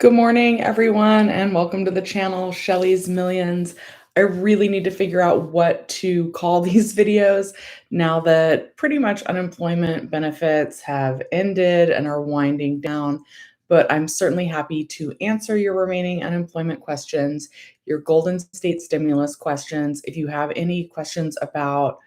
Good morning, everyone, and welcome to the channel, Shelly's Millions. I really need to figure out what to call these videos now that pretty much unemployment benefits have ended and are winding down. But I'm certainly happy to answer your remaining unemployment questions, your Golden State stimulus questions. If you have any questions about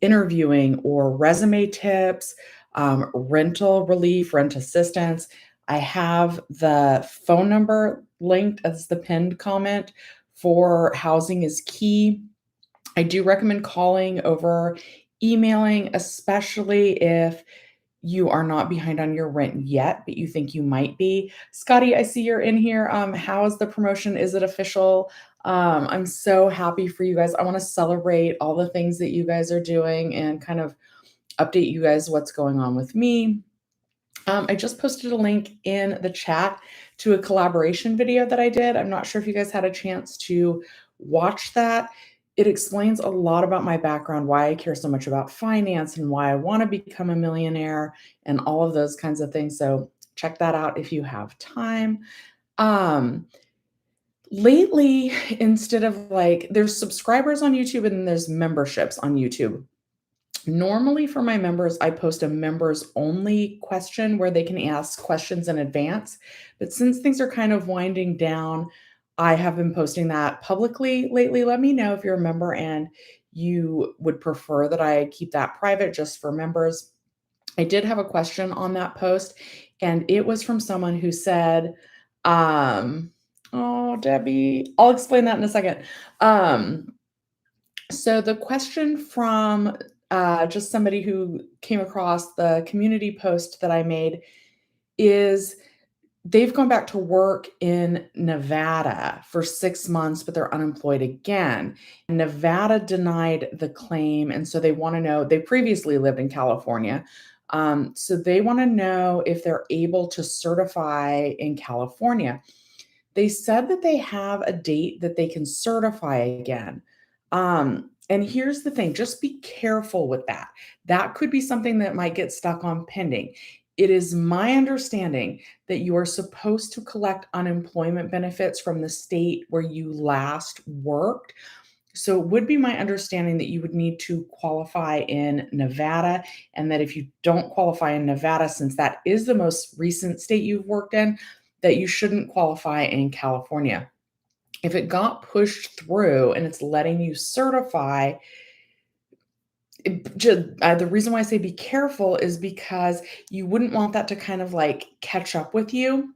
interviewing or resume tips, rental relief, rent assistance, I have the phone number linked as the pinned comment for Housing is Key. I do recommend calling over emailing, especially if you are not behind on your rent yet, but you think you might be. Scotty, I see you're in here. How is the promotion? Is it official? I'm so happy for you guys. I want to celebrate all the things that you guys are doing and kind of update you guys what's going on with me. I just posted a link in the chat to a collaboration video that I did. I'm not sure if you guys had a chance to watch that. It explains a lot about my background, why I care so much about finance and why I want to become a millionaire and all of those kinds of things. So check that out if you have time. Um, Lately, instead of there's subscribers on YouTube and then there's memberships on YouTube. Normally for my members, I post a members only question where they can ask questions in advance. But since things are kind of winding down, I have been posting that publicly lately. Let me know if you're a member and you would prefer that I keep that private just for members. I did have a question on that post, and it was from someone who said, oh, Debbie, I'll explain that in a second. So the question from just somebody who came across the community post that I made is they've gone back to work in Nevada for 6 months, but they're unemployed again. Nevada denied the claim. And so they want to know, they previously lived in California. So they want to know if they're able to certify in California. They said that they have a date that they can certify again. And here's the thing, just be careful with that. That could be something that might get stuck on pending. It is my understanding that you are supposed to collect unemployment benefits from the state where you last worked. So it would be my understanding that you would need to qualify in Nevada, and that if you don't qualify in Nevada, since that is the most recent state you've worked in, that you shouldn't qualify in California. If it got pushed through and it's letting you certify, the reason why I say be careful is because you wouldn't want that to kind of catch up with you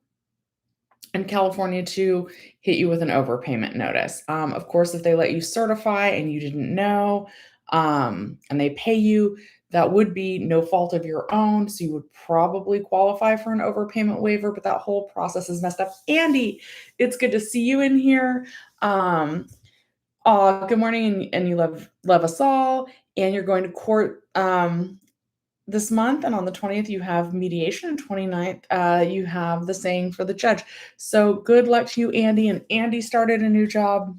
in California to hit you with an overpayment notice. Of course, if they let you certify and you didn't know, and they pay you, that would be no fault of your own. So you would probably qualify for an overpayment waiver, but that whole process is messed up. Andy, it's good to see you in here. Good morning, and you love us all. And you're going to court this month, and on the 20th you have mediation, and 29th you have the saying for the judge. So good luck to you, Andy. And Andy started a new job,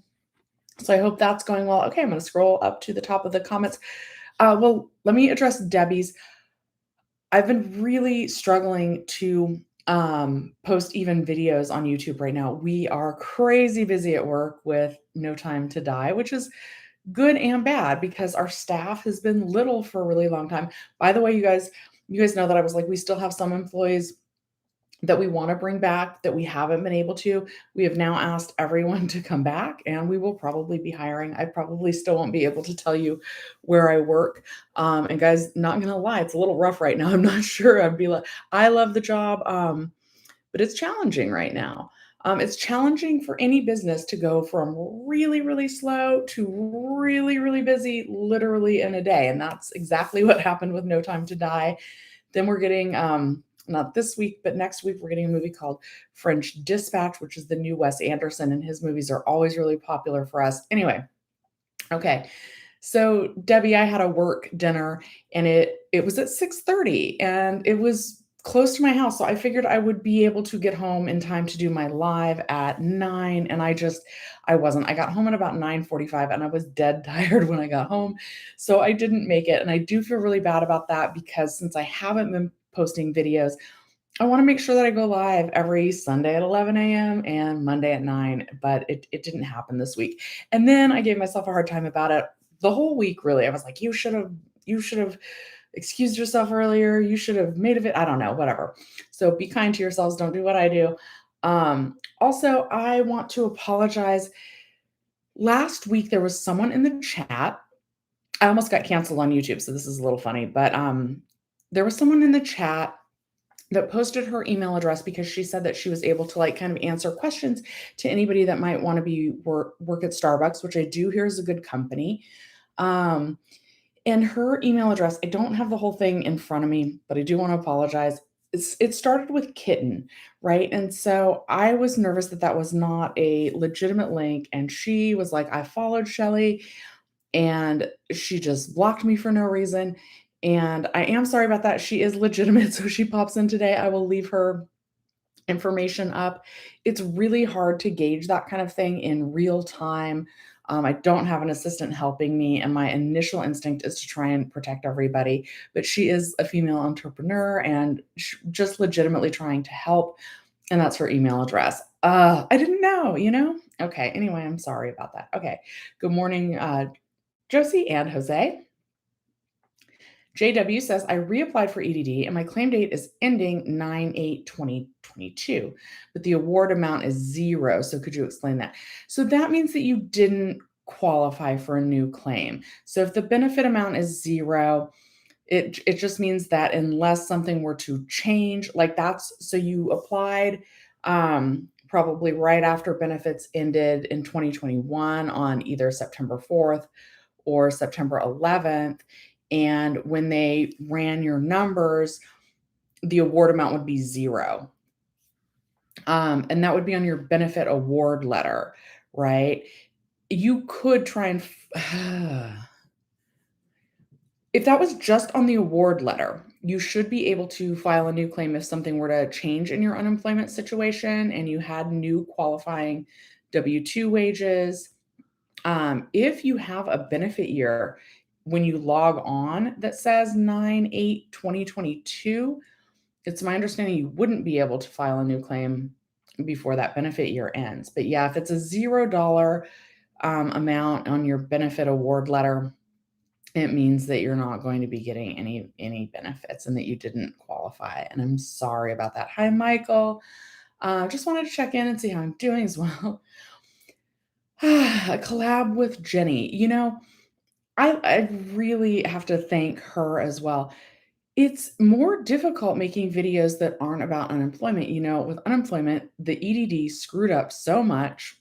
so I hope that's going well. Okay, I'm going to scroll up to the top of the comments. Well, let me address Debbie's. I've been really struggling to post even videos on YouTube right now. We are crazy busy at work with No Time to Die, which is good and bad because our staff has been little for a really long time. By the way, you guys know that I was like, we still have some employees that we want to bring back that we haven't been able to. We have now asked everyone to come back, and we will probably be hiring. I probably still won't be able to tell you where I work. And guys, not gonna lie, it's a little rough right now. I'm not sure. I love the job, but it's challenging right now. It's challenging for any business to go from really, really slow to really, really busy, literally in a day. And that's exactly what happened with No Time to Die. Then we're getting, not this week, but next week, we're getting a movie called French Dispatch, which is the new Wes Anderson, and his movies are always really popular for us. Anyway, okay. So Debbie, I had a work dinner, and it was at 6:30, and it was close to my house. So I figured I would be able to get home in time to do my live at 9. And I wasn't. I got home at about 9:45, and I was dead tired when I got home. So I didn't make it. And I do feel really bad about that because since I haven't been posting videos, I want to make sure that I go live every Sunday at 11 a.m. and Monday at 9, but it didn't happen this week. And then I gave myself a hard time about it the whole week, really. I was like, you should have excused yourself earlier. You should have made of it. I don't know, whatever. So be kind to yourselves. Don't do what I do. Also, I want to apologize. Last week, there was someone in the chat. I almost got canceled on YouTube, so this is a little funny, but there was someone in the chat that posted her email address because she said that she was able to like kind of answer questions to anybody that might want to be work at Starbucks, which I do hear is a good company. And her email address, I don't have the whole thing in front of me, but I do want to apologize. It started with kitten, right? And so I was nervous that that was not a legitimate link. And she was like, I followed Shelly and she just blocked me for no reason. And I am sorry about that. She is legitimate. So she pops in today. I will leave her information up. It's really hard to gauge that kind of thing in real time. I don't have an assistant helping me, and my initial instinct is to try and protect everybody. But she is a female entrepreneur and just legitimately trying to help. And that's her email address. I didn't know. Okay. Anyway, I'm sorry about that. Okay. Good morning, Josie and Jose. JW says, I reapplied for EDD and my claim date is ending 9/8/2022, but the award amount is 0. So could you explain that? So that means that you didn't qualify for a new claim. So if the benefit amount is 0, it just means that unless something were to change, like so you applied probably right after benefits ended in 2021 on either September 4th or September 11th. And when they ran your numbers, the award amount would be 0. And that would be on your benefit award letter, right? You could try and if that was just on the award letter, you should be able to file a new claim if something were to change in your unemployment situation and you had new qualifying W-2 wages. If you have a benefit year when you log on that says 9/8/2022, it's my understanding you wouldn't be able to file a new claim before that benefit year ends. But yeah, if it's a $0 amount on your benefit award letter, it means that you're not going to be getting any benefits and that you didn't qualify. And I'm sorry about that. Hi, Michael. Just wanted to check in and see how I'm doing as well. A collab with Jenny. I really have to thank her as well. It's more difficult making videos that aren't about unemployment. With unemployment, the EDD screwed up so much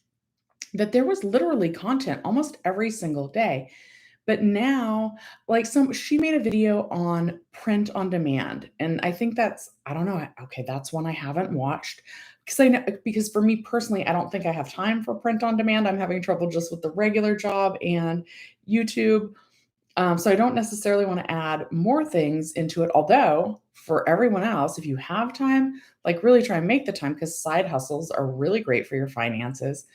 that there was literally content almost every single day. But now, like she made a video on print on demand. And I think I don't know. Okay, that's one I haven't watched because for me personally, I don't think I have time for print on demand. I'm having trouble just with the regular job and YouTube. So I don't necessarily want to add more things into it. Although for everyone else, if you have time, like really try and make the time because side hustles are really great for your finances.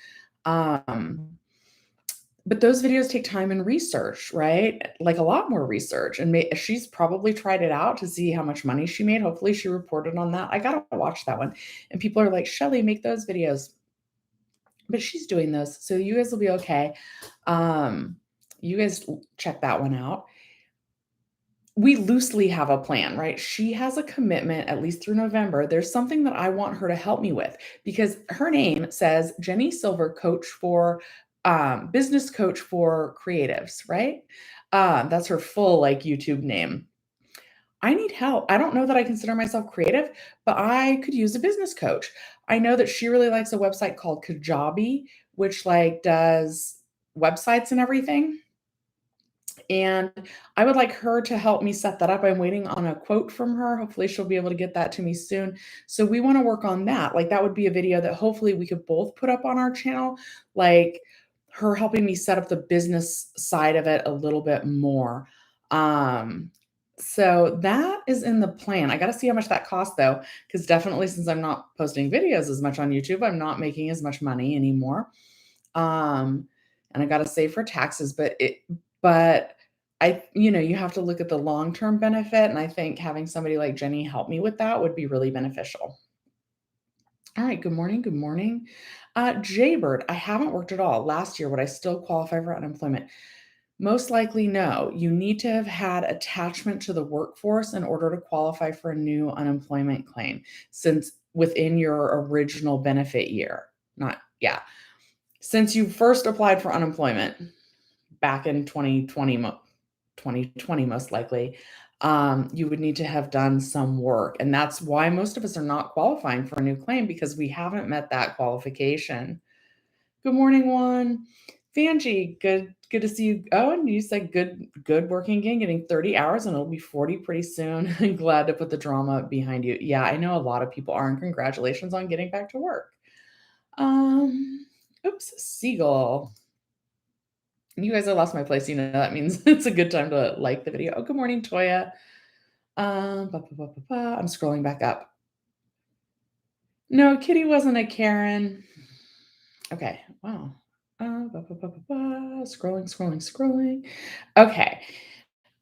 But those videos take time and research, right? Like a lot more research. And she's probably tried it out to see how much money she made. Hopefully she reported on that. I got to watch that one. And people are like, Shelly, make those videos. But she's doing those. So you guys will be okay. You guys check that one out. We loosely have a plan, right? She has a commitment at least through November. There's something that I want her to help me with because her name says Jenny Silver, business coach for creatives, right? That's her full like YouTube name. I need help. I don't know that I consider myself creative, but I could use a business coach. I know that she really likes a website called Kajabi, which like does websites and everything. And I would like her to help me set that up. I'm waiting on a quote from her. Hopefully she'll be able to get that to me soon. So we want to work on that. Like that would be a video that hopefully we could both put up on our channel, like her helping me set up the business side of it a little bit more. So that is in the plan. I got to see how much that costs though, because definitely since I'm not posting videos as much on YouTube, I'm not making as much money anymore. And I got to save for taxes, but you have to look at the long-term benefit, and I think having somebody like Jenny help me with that would be really beneficial. All right, good morning, good morning. Jaybird, I haven't worked at all. Last year, would I still qualify for unemployment? Most likely, no. You need to have had attachment to the workforce in order to qualify for a new unemployment claim, since within your original benefit year. Not, yeah. Since you first applied for unemployment back in 2020 most likely, you would need to have done some work. And that's why most of us are not qualifying for a new claim, because we haven't met that qualification. Good morning, Juan. Vanjie, good to see you. Oh, and you said good working again, getting 30 hours, and it'll be 40 pretty soon. Glad to put the drama behind you. Yeah, I know a lot of people are, and congratulations on getting back to work. Oops, Seagull. You guys, I lost my place. That means it's a good time to like the video. Oh, good morning, Toya. I'm scrolling back up. No, Kitty wasn't a Karen. Okay, wow. Scrolling. Okay.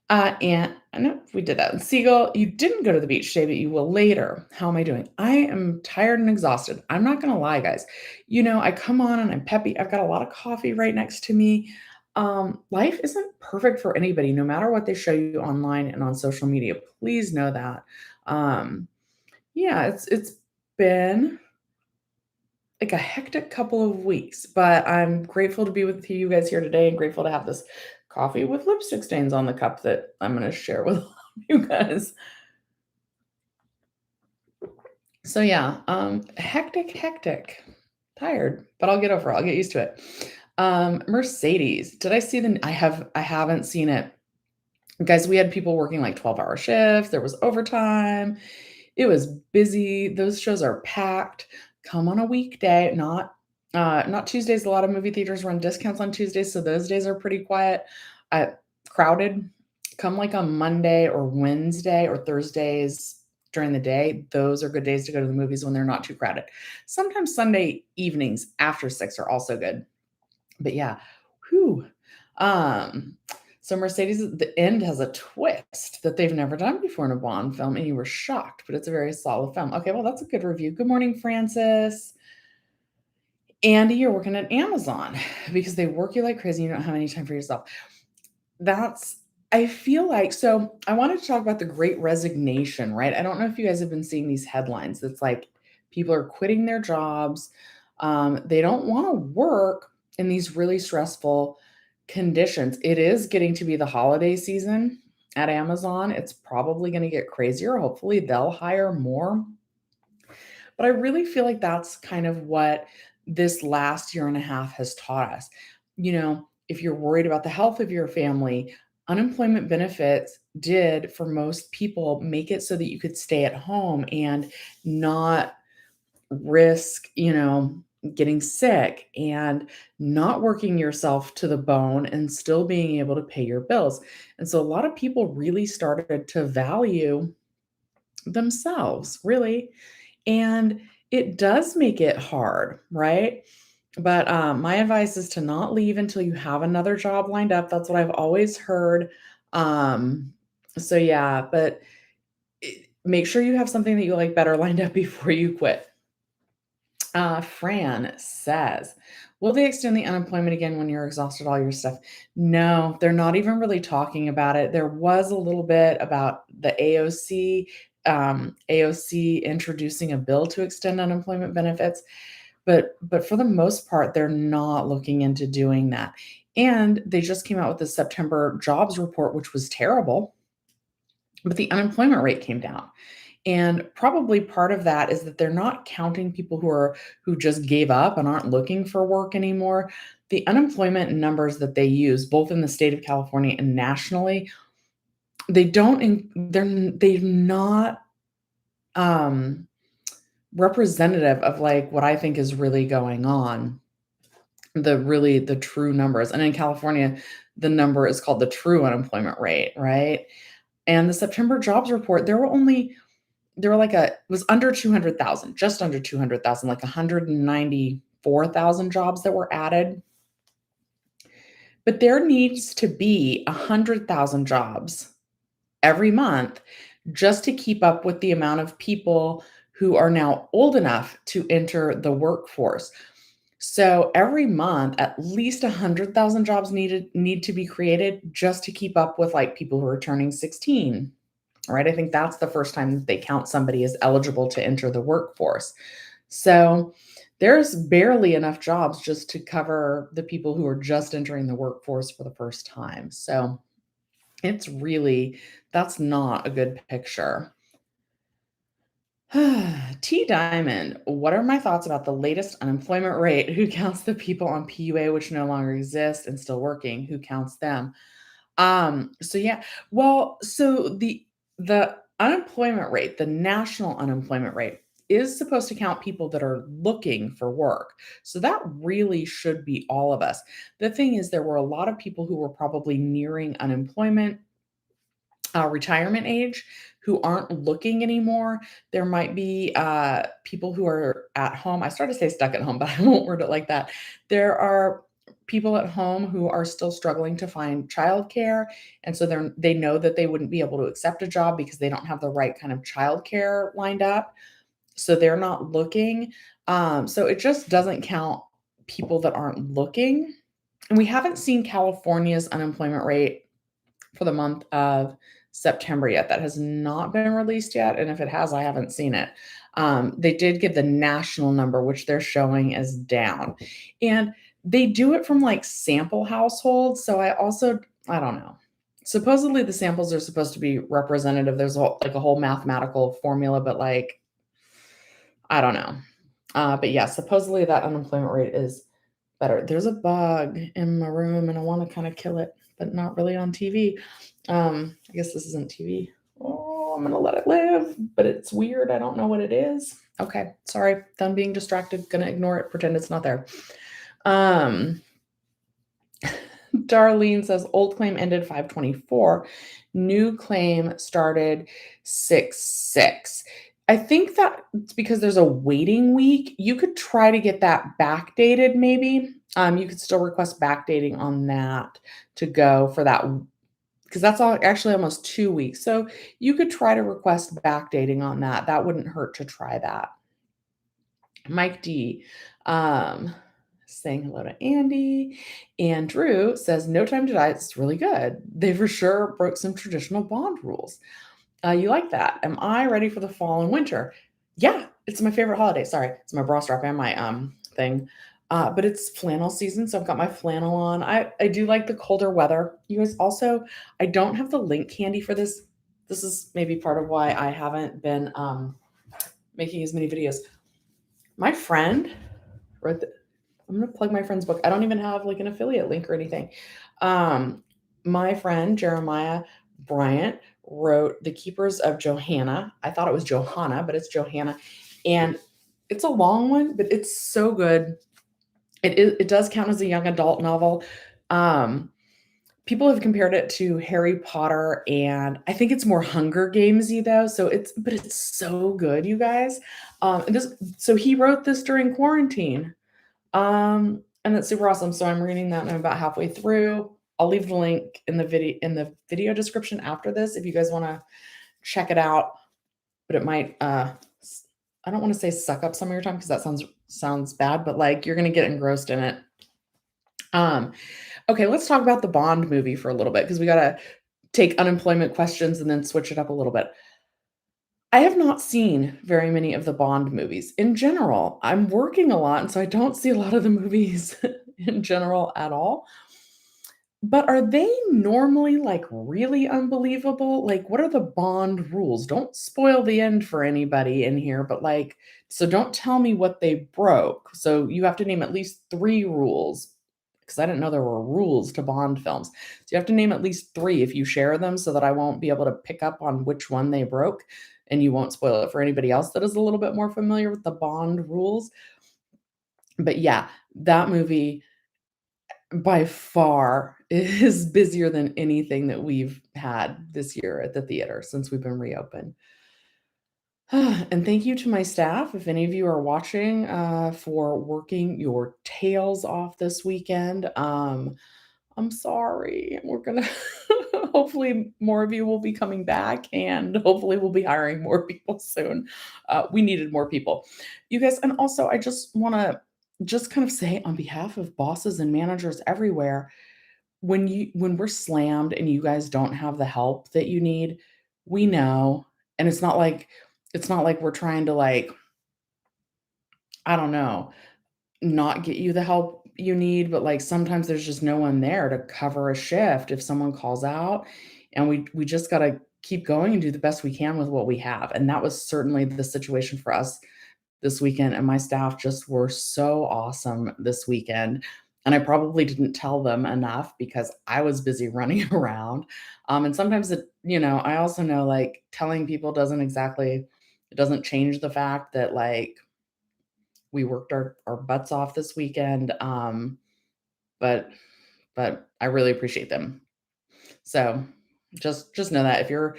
And no, we did that. Seagull, you didn't go to the beach today, but you will later. How am I doing? I am tired and exhausted. I'm not gonna lie, guys. I come on and I'm peppy. I've got a lot of coffee right next to me. Life isn't perfect for anybody, no matter what they show you online and on social media. Please know that. Um, yeah, it's been like a hectic couple of weeks, but I'm grateful to be with you guys here today and grateful to have this coffee with lipstick stains on the cup that I'm going to share with all of you guys. So yeah, hectic, tired, but I'll get over it. I'll get used to it. Mercedes, did I see I haven't seen it. Guys, we had people working like 12-hour shifts. There was overtime. It was busy. Those shows are packed. Come on a weekday, not Tuesdays. A lot of movie theaters run discounts on Tuesdays, so those days are pretty quiet. Crowded. Come like on Monday or Wednesday or Thursdays during the day. Those are good days to go to the movies when they're not too crowded. Sometimes Sunday evenings after 6 are also good. But yeah, whew. Um, so Mercedes at the end has a twist that they've never done before in a Bond film, and you were shocked, but it's a very solid film. Okay, well, that's a good review. Good morning, Francis. Andy, you're working at Amazon because they work you like crazy. You don't have any time for yourself. I feel like, so I wanted to talk about the Great Resignation, right? I don't know if you guys have been seeing these headlines. It's like people are quitting their jobs. They don't want to work in these really stressful conditions. It is getting to be the holiday season at Amazon. It's probably going to get crazier. Hopefully, they'll hire more. But I really feel like that's kind of what this last year and a half has taught us. If you're worried about the health of your family, unemployment benefits did, for most people, make it so that you could stay at home and not risk, getting sick and not working yourself to the bone and still being able to pay your bills. And so a lot of people really started to value themselves, really. And it does make it hard, right? But my advice is to not leave until you have another job lined up. That's what I've always heard. So yeah, but make sure you have something that you like better lined up before you quit. Fran says, will they extend the unemployment again when you're exhausted all your stuff? No, they're not even really talking about it. There was a little bit about the AOC introducing a bill to extend unemployment benefits, but for the most part, they're not looking into doing that. And they just came out with the September jobs report, which was terrible, but the unemployment rate came down. And probably part of that is that they're not counting people who just gave up and aren't looking for work anymore. The unemployment numbers that they use, both in the state of California and nationally, they're not representative of like what I think is really going on. The true numbers. And in California, the number is called the true unemployment rate, right? And the September jobs report, it was under 200,000, just under 200,000, like 194,000 jobs that were added. But there needs to be 100,000 jobs every month just to keep up with the amount of people who are now old enough to enter the workforce. So every month, at least 100,000 jobs need to be created just to keep up with like people who are turning 16, right? I think that's the first time that they count somebody as eligible to enter the workforce. So there's barely enough jobs just to cover the people who are just entering the workforce for the first time. So it's really, that's not a good picture. T Diamond, what are my thoughts about the latest unemployment rate? Who counts the people on PUA which no longer exist and still working? Who counts them? So yeah, well, so the unemployment rate, the national unemployment rate is supposed to count people that are looking for work. So that really should be all of us. The thing is there were a lot of people who were probably nearing unemployment retirement age who aren't looking anymore. There might be people who are at home. I started to say stuck at home, but I won't word it like that. There are people at home who are still struggling to find childcare, and so they know that they wouldn't be able to accept a job because they don't have the right kind of childcare lined up. So they're not looking. So it just doesn't count people that aren't looking. And we haven't seen California's unemployment rate for the month of September yet. That has not been released yet, and if it has, I haven't seen it. They did give the national number, which they're showing as down, and they do it from like sample households. So I don't know. Supposedly the samples are supposed to be representative. There's like a whole mathematical formula, but like I don't know. But yeah, supposedly that unemployment rate is better. There's a bug in my room and I want to kind of kill it, but not really on TV. I guess this isn't TV. Oh, I'm gonna let it live, but it's weird. I don't know what it is. Okay, sorry. Done being distracted. Gonna ignore it. Pretend it's not there. Um, Darlene says old claim ended 5/24. New claim started 6/6. I think that it's because there's a waiting week. You could try to get that backdated maybe. You could still request backdating on that to go for that because that's all actually almost 2 weeks. So you could try to request backdating on that. That wouldn't hurt to try that. Mike D. Saying hello to Andy. Andrew says, No Time to Die. It's really good. They for sure broke some traditional bond rules. You like that? Am I ready for the fall and winter? Yeah, it's my favorite holiday. Sorry, it's my bra strap and my thing. But it's flannel season, so I've got my flannel on. I do like the colder weather. You guys also, I don't have the link handy for this. This is maybe part of why I haven't been making as many videos. My friend wrote I'm gonna plug my friend's book. I don't even have like an affiliate link or anything. My friend Jeremiah Bryant wrote The Keepers of Johanna. I thought it was Johanna, but it's Johanna. And it's a long one, but it's so good. It does count as a young adult novel. People have compared it to Harry Potter, and I think it's more Hunger Gamesy though. But it's so good, you guys. So he wrote this during quarantine. And it's super awesome. So I'm reading that and I'm about halfway through. I'll leave the link in the video description after this if you guys want to check it out. But it might I don't want to say suck up some of your time because that sounds bad, but like you're gonna get engrossed in it. Okay, let's talk about the Bond movie for a little bit because we gotta take unemployment questions and then switch it up a little bit. I have not seen very many of the Bond movies. In general, I'm working a lot, and so I don't see a lot of the movies in general at all. But are they normally, like, really unbelievable? Like, what are the Bond rules? Don't spoil the end for anybody in here, but, like so don't tell me what they broke. So you have to name at least 3 rules, because I didn't know there were rules to Bond films. So you have to name at least 3 if you share them so that I won't be able to pick up on which one they broke, and you won't spoil it for anybody else that is a little bit more familiar with the Bond rules. But yeah, that movie by far is busier than anything that we've had this year at the theater since we've been reopened. And thank you to my staff, if any of you are watching, for working your tails off this weekend. I'm sorry. We're gonna hopefully more of you will be coming back and hopefully we'll be hiring more people soon. We needed more people. You guys, and also I just wanna just kind of say on behalf of bosses and managers everywhere, when we're slammed and you guys don't have the help that you need, we know, and it's not like we're trying to, like, I don't know, not get you the help you need, but, like, sometimes there's just no one there to cover a shift if someone calls out, and we just gotta keep going and do the best we can with what we have, and that was certainly the situation for us this weekend, and my staff just were so awesome this weekend, and I probably didn't tell them enough because I was busy running around, and sometimes I also know, like, telling people it doesn't change the fact that, like, we worked our butts off this weekend, but I really appreciate them. So, just know that if you're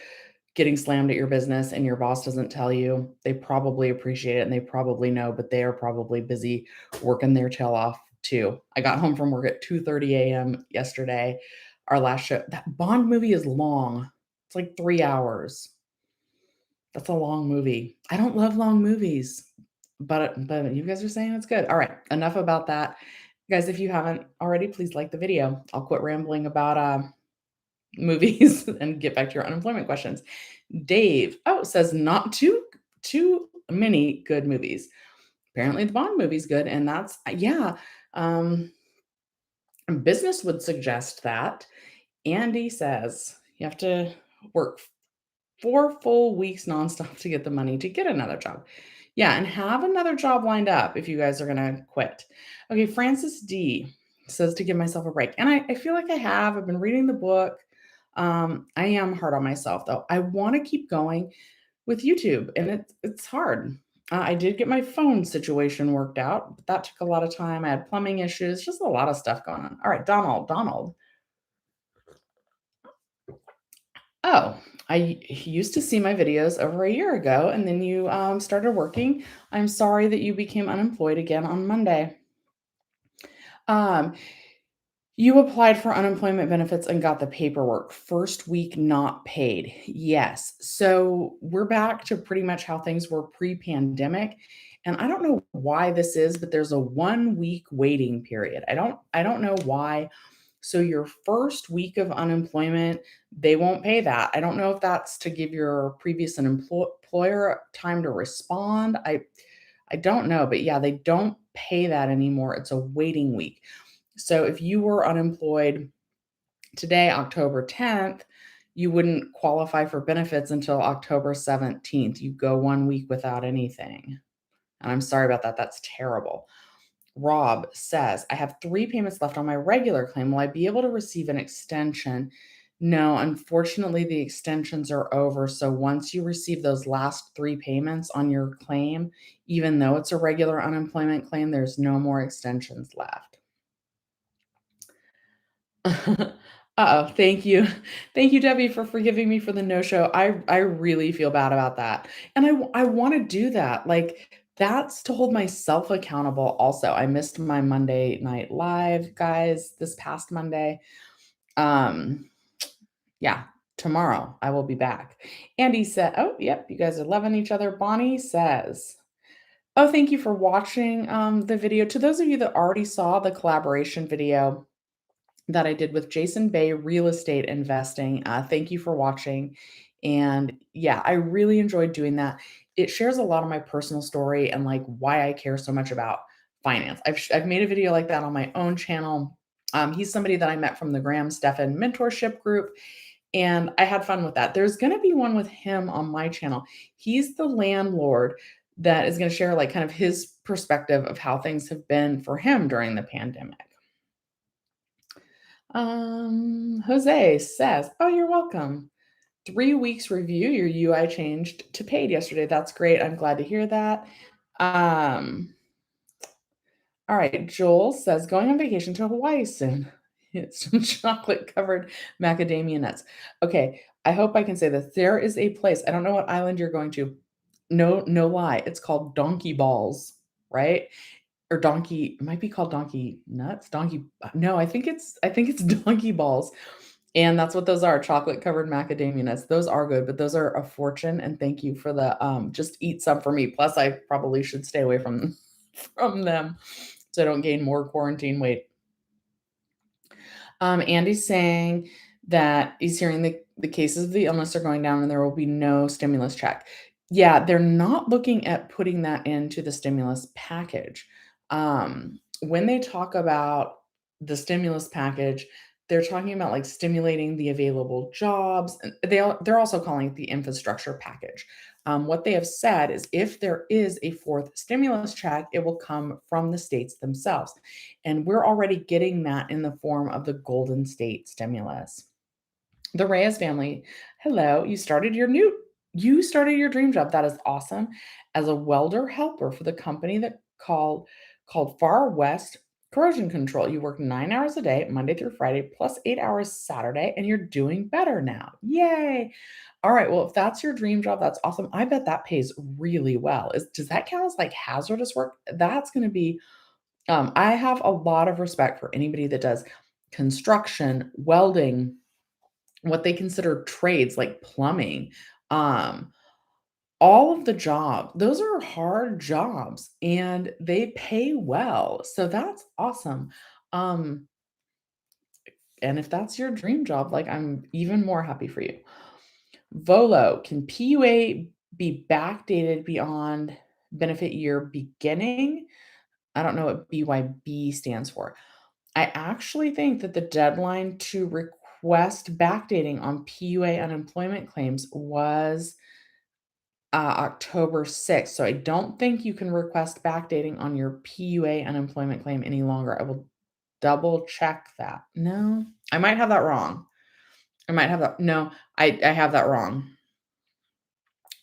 getting slammed at your business and your boss doesn't tell you, they probably appreciate it and they probably know, but they are probably busy working their tail off too. I got home from work at 2:30 AM yesterday. Our last show. That Bond movie is long. It's like 3 hours. That's a long movie. I don't love long movies, but you guys are saying it's good. All right, enough about that. Guys, if you haven't already, please like the video. I'll quit rambling about movies and get back to your unemployment questions. Dave, says not too many good movies. Apparently the Bond movie's good, and that's yeah. Um, Business would suggest that. Andy says you have to work 4 full weeks nonstop to get the money to get another job. Yeah, and have another job lined up if you guys are gonna quit. Okay, Francis D says to give myself a break. And I feel like I have. I've been reading the book. I am hard on myself though. I want to keep going with YouTube, and it's hard. I did get my phone situation worked out, but that took a lot of time. I had plumbing issues, just a lot of stuff going on. All right, Donald. Oh, I used to see my videos over a year ago, and then you started working. I'm sorry that you became unemployed again on Monday. Um, you applied for unemployment benefits and got the paperwork. First week not paid. Yes. So we're back to pretty much how things were pre-pandemic. And I don't know why this is, but there's a 1 week waiting period. I don't know why. So your first week of unemployment, they won't pay that. I don't know if that's to give your previous employer time to respond. I don't know, but yeah, they don't pay that anymore. It's a waiting week. So if you were unemployed today, October 10th, you wouldn't qualify for benefits until October 17th. You go 1 week without anything. And I'm sorry about that. That's terrible. Rob says, I have 3 payments left on my regular claim. Will I be able to receive an extension? No, unfortunately, the extensions are over. So once you receive those last 3 payments on your claim, even though it's a regular unemployment claim, there's no more extensions left. Uh-oh, thank you. Thank you, Debbie, for forgiving me for the no-show. I really feel bad about that, and I wanna do that, like, that's to hold myself accountable also. I missed my Monday night live, guys, this past Monday. Um, yeah, tomorrow, I will be back. Andy said oh, yep, you guys are loving each other. Bonnie says, "Oh, thank you for watching, the video." To those of you that already saw the collaboration video that I did with Jason Bay Real Estate Investing. Thank you for watching. And yeah, I really enjoyed doing that. It shares a lot of my personal story and like why I care so much about finance. I've made a video like that on my own channel. He's somebody that I met from the Graham Stephan mentorship group, and I had fun with that. There's going to be one with him on my channel. He's the landlord that is going to share like kind of his perspective of how things have been for him during the pandemic. Jose says, "Oh, you're welcome. 3 weeks review. Your UI changed to paid yesterday. That's great. I'm glad to hear that." Um, all right. Joel says, "Going on vacation to Hawaii soon. It's some chocolate covered macadamia nuts." Okay. I hope I can say this. There is a place. I don't know what island you're going to. No, no lie. It's called Donkey Balls, right? or donkey, it might be called donkey nuts, donkey no, I think it's donkey balls, and that's what those are, chocolate covered macadamia nuts. Those are good, but those are a fortune, and thank you for the, just eat some for me, plus I probably should stay away from from them so I don't gain more quarantine weight. Andy's saying that he's hearing the cases of the illness are going down and there will be no stimulus check. Yeah, they're not looking at putting that into the stimulus package. When they talk about the stimulus package, they're talking about like stimulating the available jobs. And they're also calling it the infrastructure package. What they have said is if there is a fourth stimulus check, it will come from the states themselves. And we're already getting that in the form of the Golden State stimulus. The Reyes family, hello, you started your dream job. That is awesome. As a welder helper for the company that called Far West Corrosion Control. You work 9 hours a day, Monday through Friday, plus 8 hours Saturday, and you're doing better now. Yay. All right. Well, if that's your dream job, that's awesome. I bet that pays really well. Does that count as like hazardous work? That's going to be I have a lot of respect for anybody that does construction, welding, what they consider trades like plumbing, um, all of the job. Those are hard jobs and they pay well. So that's awesome. Um, and if that's your dream job, like I'm even more happy for you. Volo, can PUA be backdated beyond benefit year beginning? I don't know what BYB stands for. I actually think that the deadline to request backdating on PUA unemployment claims was October 6th. So I don't think you can request backdating on your PUA unemployment claim any longer. I will double check that. No, I might have that wrong. I might have that. No, I have that wrong.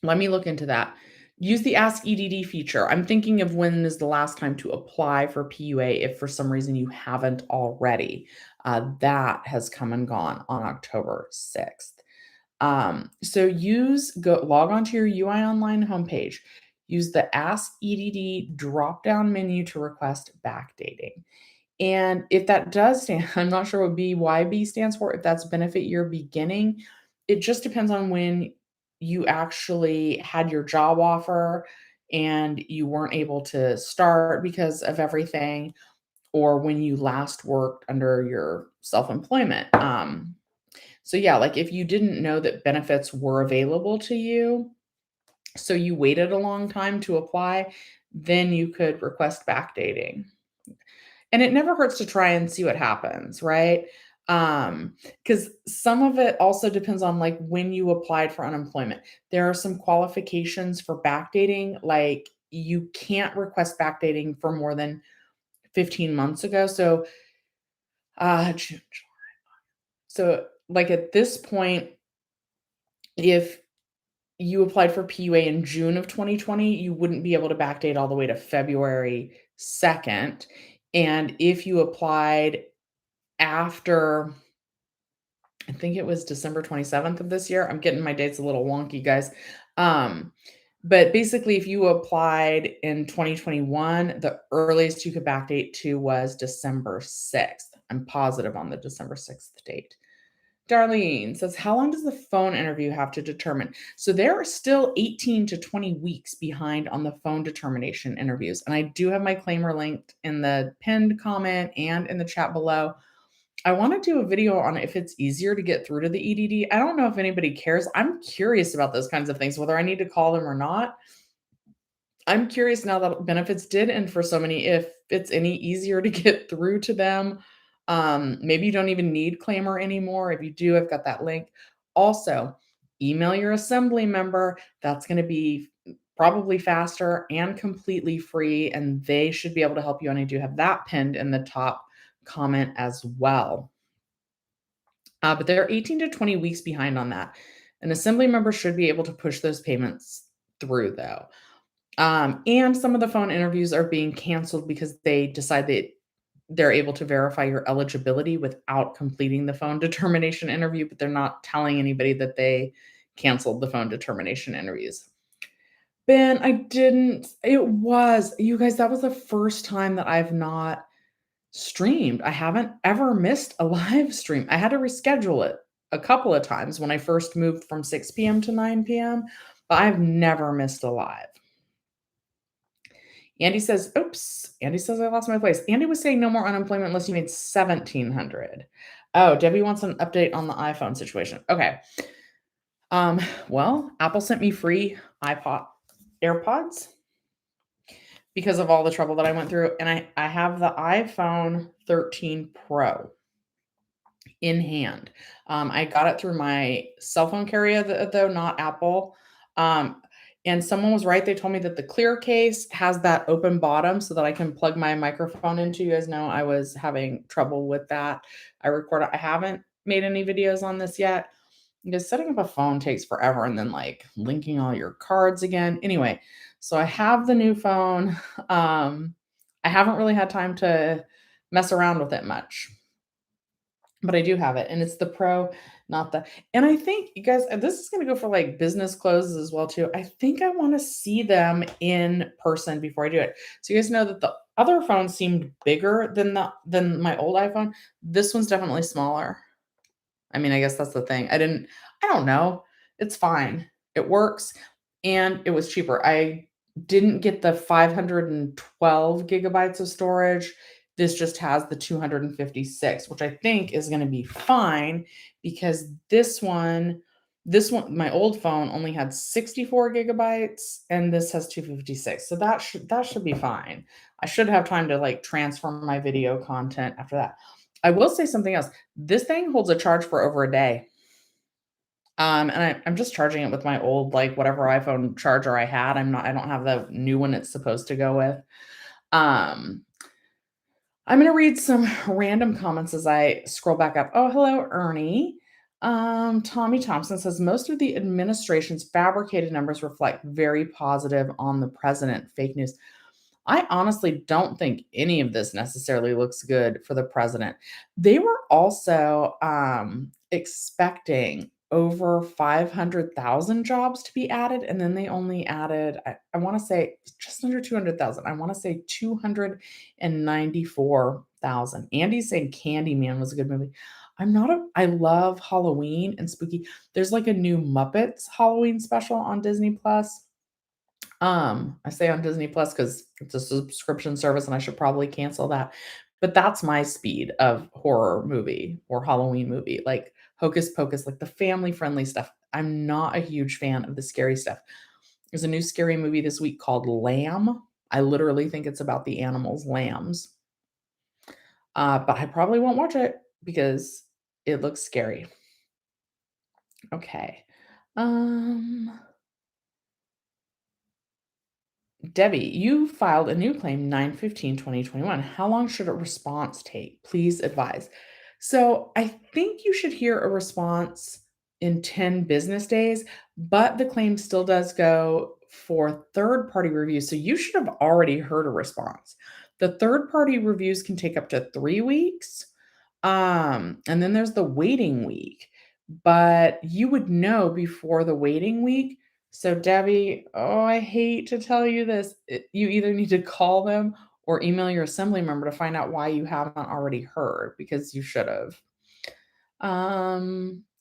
Let me look into that. Use the Ask EDD feature. I'm thinking of when is the last time to apply for PUA if for some reason you haven't already. That has come and gone on October 6th. So log onto your UI Online homepage. Use the Ask EDD drop-down menu to request backdating. And if that does stand, I'm not sure what BYB stands for, if that's benefit year beginning, it just depends on when you actually had your job offer and you weren't able to start because of everything, or when you last worked under your self-employment. So yeah, like if you didn't know that benefits were available to you, so you waited a long time to apply, then you could request backdating. And it never hurts to try and see what happens, right? Because some of it also depends on like when you applied for unemployment. There are some qualifications for backdating, like you can't request backdating for more than 15 months ago. So June, so like at this point, if you applied for PUA in June of 2020, you wouldn't be able to backdate all the way to February 2nd. And if you applied after, I think it was December 27th of this year. I'm getting my dates a little wonky, guys. Um, but basically, if you applied in 2021, the earliest you could backdate to was December 6th. I'm positive on the December 6th date. Darlene says, how long does the phone interview have to determine? So there are still 18 to 20 weeks behind on the phone determination interviews. And I do have my claimer linked in the pinned comment and in the chat below. I want to do a video on if it's easier to get through to the EDD. I don't know if anybody cares. I'm curious about those kinds of things, whether I need to call them or not. I'm curious now that benefits did end for so many, if it's any easier to get through to them. Maybe you don't even need claimer anymore. If you do, I've got that link. Also, email your assembly member. That's going to be probably faster and completely free, and they should be able to help you. And I do have that pinned in the top comment as well. But they're 18 to 20 weeks behind on that. An assembly member should be able to push those payments through, though. And some of the phone interviews are being canceled because they decide that they're able to verify your eligibility without completing the phone determination interview, but they're not telling anybody that they canceled the phone determination interviews. Ben, I didn't. It was, you guys, that was the first time that I've not streamed. I haven't ever missed a live stream. I had to reschedule it a couple of times when I first moved from 6 p.m. to 9 p.m., but I've never missed a live. Andy says, oops. Andy says I lost my place. Andy was saying no more unemployment unless you made 1,700. Oh, Debbie wants an update on the iPhone situation. Okay. Well, Apple sent me free AirPods because of all the trouble that I went through. And I have the iPhone 13 Pro in hand. I got it through my cell phone carrier, though, not Apple. And someone was right. They told me that the clear case has that open bottom so that I can plug my microphone into. You guys know I was having trouble with that. I haven't made any videos on this yet because setting up a phone takes forever and then like linking all your cards again. Anyway, so I have the new phone. I haven't really had time to mess around with it much, but I do have it, and it's the Pro, not the. And I think you guys, this is going to go for like business clothes as well too. I think I want to see them in person before I do it. So you guys know that the other phone seemed bigger than my old iPhone. This one's definitely smaller. I mean, I guess that's the thing. I don't know. It's fine. It works. And it was cheaper. I didn't get the 512 gigabytes of storage. This just has the 256, which I think is going to be fine because my old phone only had 64 gigabytes and this has 256. So that should be fine. I should have time to like transfer my video content after that. I will say something else. This thing holds a charge for over a day. And I'm just charging it with my old, like whatever iPhone charger I had. I don't have the new one it's supposed to go with. Um, I'm going to read some random comments as I scroll back up. Oh, hello, Ernie. Tommy Thompson says most of the administration's fabricated numbers reflect very positive on the president. Fake news. I honestly don't think any of this necessarily looks good for the president. They were also expecting over 500,000 jobs to be added, and then they only added, I want to say just under 200,000. I want to say 294,000. Andy's saying Candyman was a good movie. I love Halloween and spooky. There's like a new Muppets Halloween special on Disney Plus. I say on Disney Plus because it's a subscription service and I should probably cancel that. But that's my speed of horror movie or Halloween movie, like Hocus Pocus, like the family friendly stuff. I'm not a huge fan of the scary stuff. There's a new scary movie this week called Lamb. I literally think it's about the animals, lambs. But I probably won't watch it because it looks scary. Okay. Debbie, you filed a new claim 9/15/2021. How long should a response take? Please advise. So I think you should hear a response in 10 business days, but the claim still does go for third party review. So you should have already heard a response. The third party reviews can take up to 3 weeks. And then there's the waiting week, but you would know before the waiting week. So, Debbie, oh, I hate to tell you this. You either need to call them or email your assembly member to find out why you haven't already heard because you should have.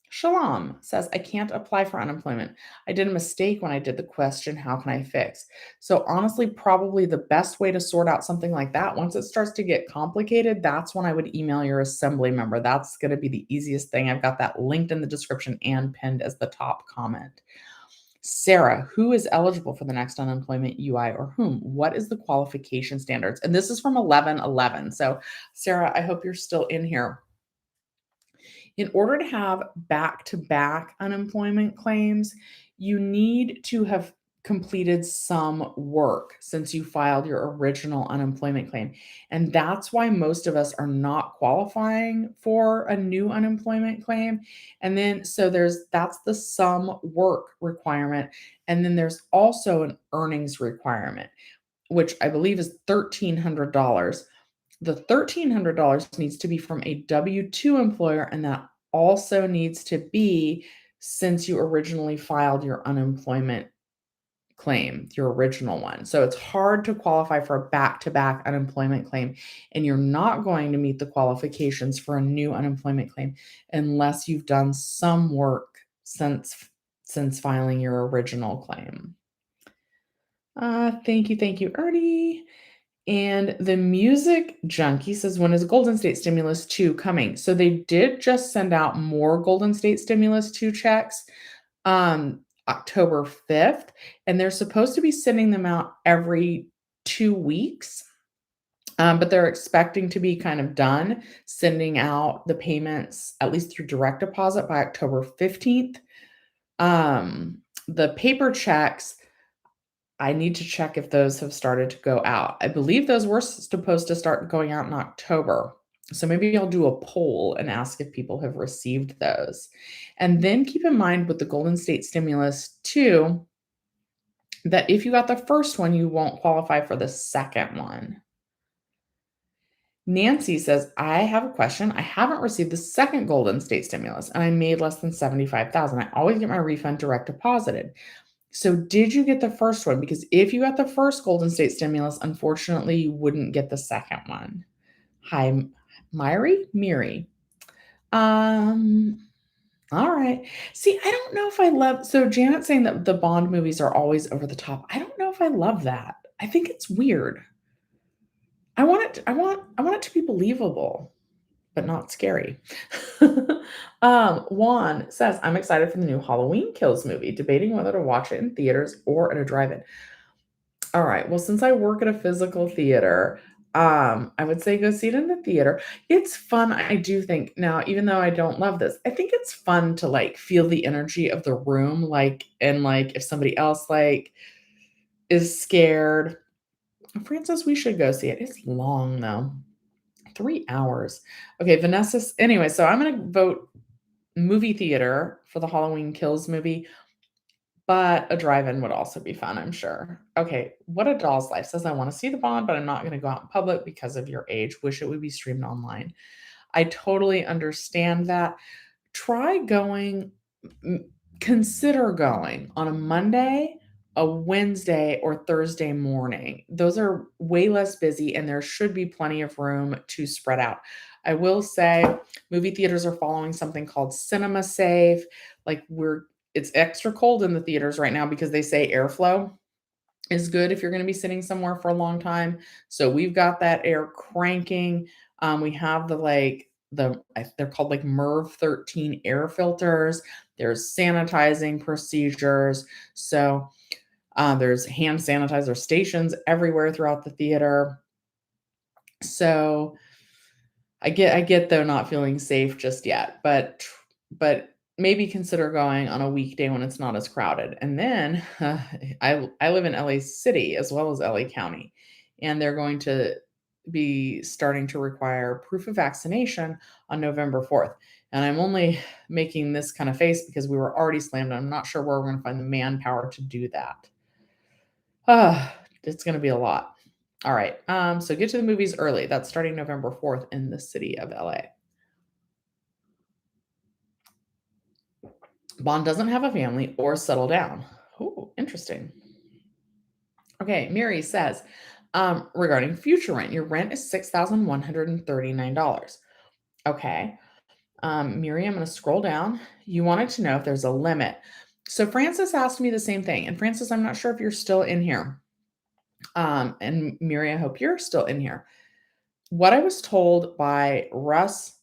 Shalom says, I can't apply for unemployment. I did a mistake when I did the question, how can I fix? So honestly, probably the best way to sort out something like that, once it starts to get complicated, that's when I would email your assembly member. That's going to be the easiest thing. I've got that linked in the description and pinned as the top comment. Sarah, who is eligible for the next unemployment UI or whom? What is the qualification standards? And this is from 11/11. So Sarah, I hope you're still in here. In order to have back-to-back unemployment claims, you need to have completed some work since you filed your original unemployment claim. And that's why most of us are not qualifying for a new unemployment claim. And then so that's the sum work requirement. And then there's also an earnings requirement, which I believe is $1,300. The $1,300 needs to be from a W-2 employer, and that also needs to be since you originally filed your unemployment claim, your original one. So it's hard to qualify for a back-to-back unemployment claim, and you're not going to meet the qualifications for a new unemployment claim unless you've done some work since filing your original claim. Thank you, Ernie. And the music junkie says, when is Golden State Stimulus 2 coming? So they did just send out more Golden State Stimulus 2 checks October 5th, and they're supposed to be sending them out every 2 weeks. But they're expecting to be kind of done sending out the payments, at least through direct deposit, by October 15th. The paper checks, I need to check if those have started to go out. I believe those were supposed to start going out in October. So maybe I'll do a poll and ask if people have received those. And then keep in mind with the Golden State Stimulus 2 that if you got the first one, you won't qualify for the second one. Nancy says, I have a question. I haven't received the second Golden State Stimulus and I made less than $75,000. I always get my refund direct deposited. So did you get the first one? Because if you got the first Golden State Stimulus, unfortunately, you wouldn't get the second one. Hi, Miri. All right. See, I don't know if I love, so Janet's saying that the Bond movies are always over the top. I don't know if I love that. I think it's weird. I want it to be believable, but not scary. Juan says, I'm excited for the new Halloween Kills movie, debating whether to watch it in theaters or at a drive-in. All right. Well, since I work at a physical theater, I would say go see it in the theater. It's fun, I do think. Now, even though I don't love this, I think it's fun to like feel the energy of the room, and if somebody else is scared. Francis, we should go see it. It's long though. 3 hours. Okay, Vanessa. Anyway, so I'm gonna vote movie theater for the Halloween Kills movie. But a drive-in would also be fun, I'm sure. Okay, What a Doll's Life says, I want to see the Bond, but I'm not going to go out in public because of your age. Wish it would be streamed online. I totally understand that. Try going, consider going on a Monday, a Wednesday, or Thursday morning. Those are way less busy and there should be plenty of room to spread out. I will say movie theaters are following something called Cinema Safe. It's extra cold in the theaters right now because they say airflow is good if you're going to be sitting somewhere for a long time. So we've got that air cranking. We have they're called MERV 13 air filters. There's sanitizing procedures. So there's hand sanitizer stations everywhere throughout the theater. So I get though not feeling safe just yet, but maybe consider going on a weekday when it's not as crowded. And then I live in LA City as well as LA County, and they're going to be starting to require proof of vaccination on November 4th. And I'm only making this kind of face because we were already slammed. I'm not sure where we're going to find the manpower to do that. It's going to be a lot. All right. So get to the movies early. That's starting November 4th in the city of LA. Bond doesn't have a family or settle down. Oh, interesting. Okay, Miri says, regarding future rent, your rent is $6,139. Okay. Miri, I'm going to scroll down. You wanted to know if there's a limit. So Francis asked me the same thing. And Francis, I'm not sure if you're still in here. And Miri, I hope you're still in here. What I was told by Russ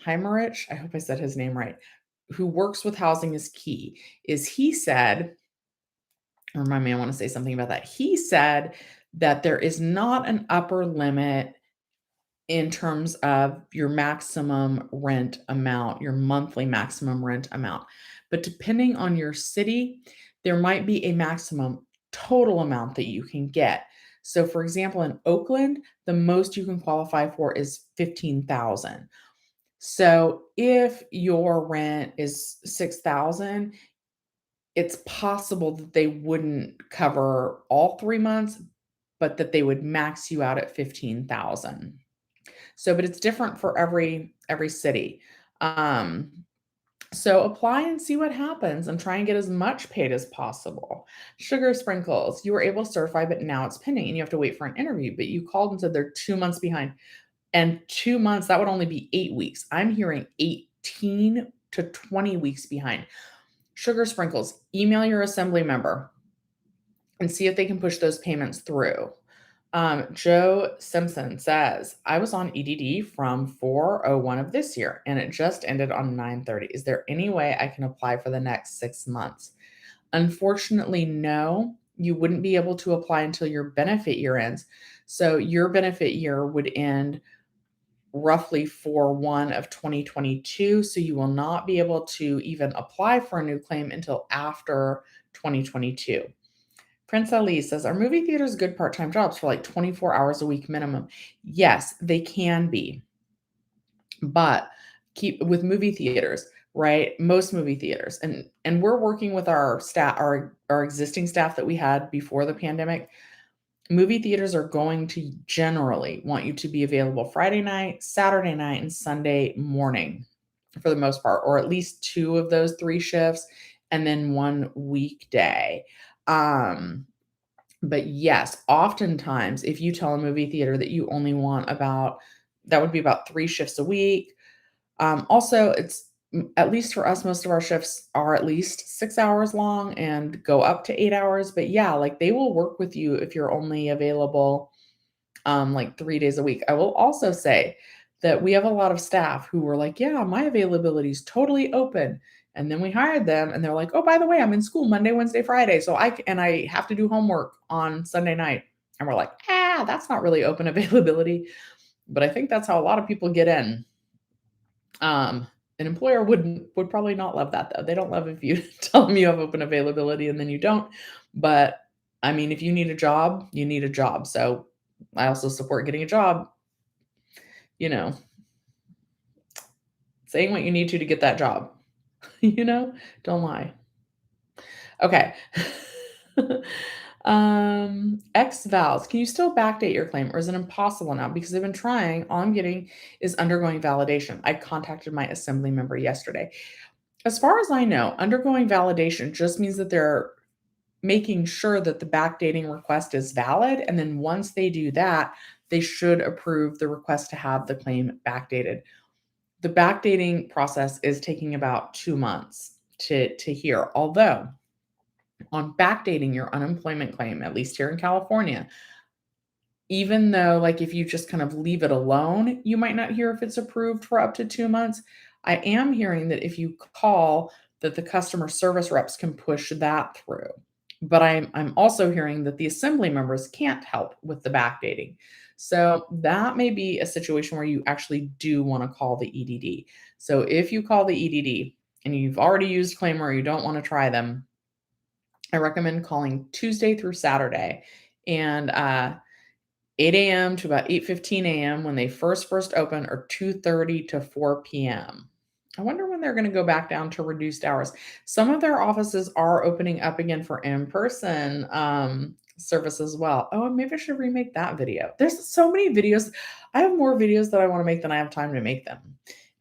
Heimerich, I hope I said his name right, who works with Housing is Key, is he said, remind me, I want to say something about that. He said that there is not an upper limit in terms of your maximum rent amount, your monthly maximum rent amount. But depending on your city, there might be a maximum total amount that you can get. So for example, in Oakland, the most you can qualify for is $15,000. So if your rent is $6,000, it's possible that they wouldn't cover all 3 months, but that they would max you out at $15,000. So, but it's different for every city. So apply and see what happens and try and get as much paid as possible. Sugar sprinkles, you were able to certify, but now it's pending and you have to wait for an interview, but you called and said they're 2 months behind. And 2 months, that would only be 8 weeks. I'm hearing 18 to 20 weeks behind. Sugar sprinkles, email your assembly member and see if they can push those payments through. Joe Simpson says, I was on EDD from 4/01 of this year and it just ended on 9/30. Is there any way I can apply for the next 6 months? Unfortunately, no. You wouldn't be able to apply until your benefit year ends. So your benefit year would end roughly 4/1 of 2022. So you will not be able to even apply for a new claim until after 2022. Prince Ali says, are movie theaters good part-time jobs for like 24 hours a week minimum? Yes, they can be. But keep with movie theaters, right? Most movie theaters. And we're working with our staff, our existing staff that we had before the pandemic. Movie theaters are going to generally want you to be available Friday night, Saturday night, and Sunday morning for the most part, or at least two of those three shifts, and then one weekday. But yes, oftentimes, if you tell a movie theater that you only want that would be about 3 shifts a week. Also, at least for us, most of our shifts are at least 6 hours long and go up to 8 hours. But yeah, like they will work with you if you're only available like 3 days a week. I will also say that we have a lot of staff who were like, "Yeah, my availability is totally open." And then we hired them and they're like, "Oh, by the way, I'm in school Monday, Wednesday, Friday, so I have to do homework on Sunday night." And we're like, "Ah, that's not really open availability." But I think that's how a lot of people get in. An employer would probably not love that though. They don't love if you tell them you have open availability and then you don't. But I mean, if you need a job, you need a job. So I also support getting a job, you know, saying what you need to get that job, don't lie. Okay. X vals. Can you still backdate your claim or is it impossible now? Because I've been trying. All I'm getting is undergoing validation. I contacted my assembly member yesterday. As far as I know, undergoing validation just means that they're making sure that the backdating request is valid. And then once they do that, they should approve the request to have the claim backdated. The backdating process is taking about 2 months to hear. Although, on backdating your unemployment claim, at least here in California, even though, like, if you just kind of leave it alone, you might not hear if it's approved for up to 2 months. I am hearing that if you call, that the customer service reps can push that through. But I'm also hearing that the assembly members can't help with the backdating. So that may be a situation where you actually do want to call the EDD. So if you call the EDD and you've already used Claim or you don't want to try them, I recommend calling Tuesday through Saturday and 8 a.m. to about 8:15 a.m. when they first open, or 2:30 to 4 p.m. I wonder when they're going to go back down to reduced hours. Some of their offices are opening up again for in-person service as well. Oh, maybe I should remake that video. There's so many videos. I have more videos that I want to make than I have time to make them.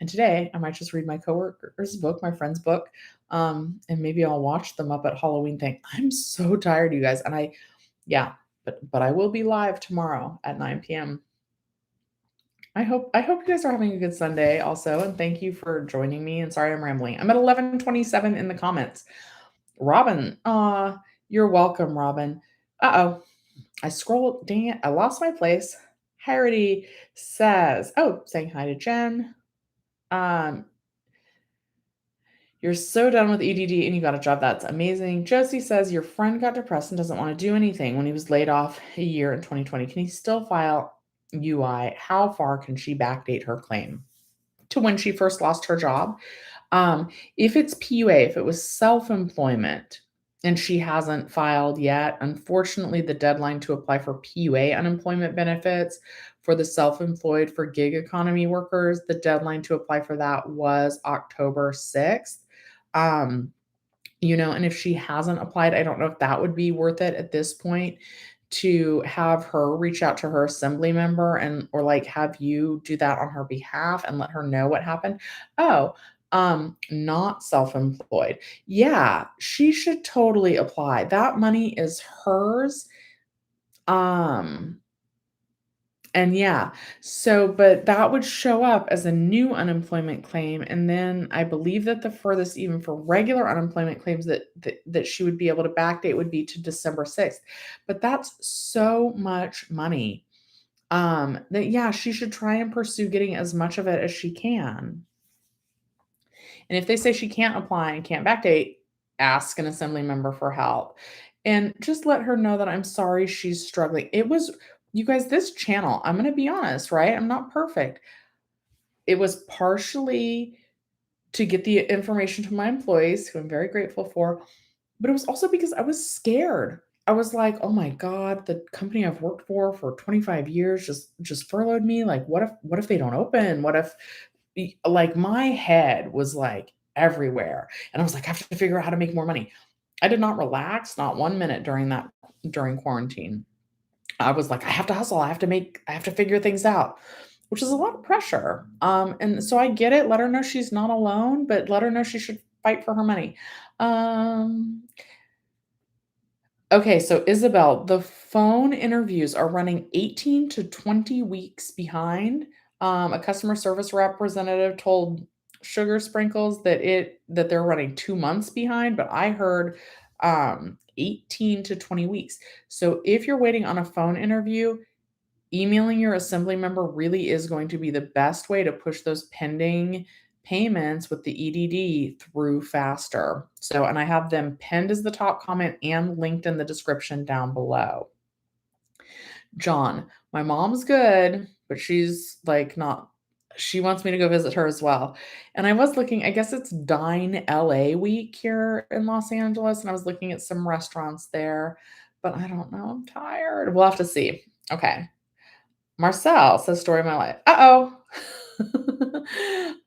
And today I might just read my coworker's book, my friend's book, and maybe I'll watch the Muppet Halloween thing. I'm so tired, you guys, and yeah, but I will be live tomorrow at 9 p.m. I hope you guys are having a good Sunday also, and thank you for joining me. And sorry I'm rambling. I'm at 11:27 in the comments. Robin, you're welcome, Robin. Uh-oh. I scrolled, dang it, I lost my place. Harity says, oh, saying hi to Jen. Um, You're so done with EDD and you got a job. That's amazing. Josie says your friend got depressed and doesn't want to do anything when he was laid off a year in 2020. Can he still file UI? How far can she backdate her claim to when she first lost her job? If it's PUA, if it was self-employment and she hasn't filed yet, unfortunately, the deadline to apply for PUA unemployment benefits for the self-employed for gig economy workers, the deadline to apply for that was October 6th. Um, and if she hasn't applied, I don't know if that would be worth it at this point to have her reach out to her assembly member or like have you do that on her behalf and let her know what happened. Oh, Not self-employed. Yeah, she should totally apply. That money is hers. Um, and yeah, but that would show up as a new unemployment claim, and then I believe that the furthest even for regular unemployment claims that she would be able to backdate would be to December 6th. But that's so much money. That yeah, she should try and pursue getting as much of it as she can. And if they say she can't apply and can't backdate, ask an assembly member for help. And just let her know that I'm sorry she's struggling. It was, you guys, this channel, I'm going to be honest, right? I'm not perfect. It was partially to get the information to my employees, who I'm very grateful for, but it was also because I was scared. I was like, "Oh my god, the company I've worked for 25 years just furloughed me. Like, what if they don't open? What if like my head was like everywhere. And I was like, I have to figure out how to make more money. I did not relax, not 1 minute during quarantine. I was like, I have to hustle. I have to figure things out, which is a lot of pressure. And so I get it. Let her know she's not alone, but let her know she should fight for her money. Um, Okay, so Isabel, the phone interviews are running 18 to 20 weeks behind. A customer service representative told Sugar Sprinkles that they're running 2 months behind, but I heard 18 to 20 weeks. So if you're waiting on a phone interview, emailing your assembly member really is going to be the best way to push those pending payments with the EDD through faster. So, and I have them pinned as the top comment and linked in the description down below. John, my mom's good, but she's like not, she wants me to go visit her as well. And I was looking, I guess it's Dine LA week here in Los Angeles, and I was looking at some restaurants there, but I don't know. I'm tired. We'll have to see. Okay. Marcel says, "Story of my life." Uh-oh.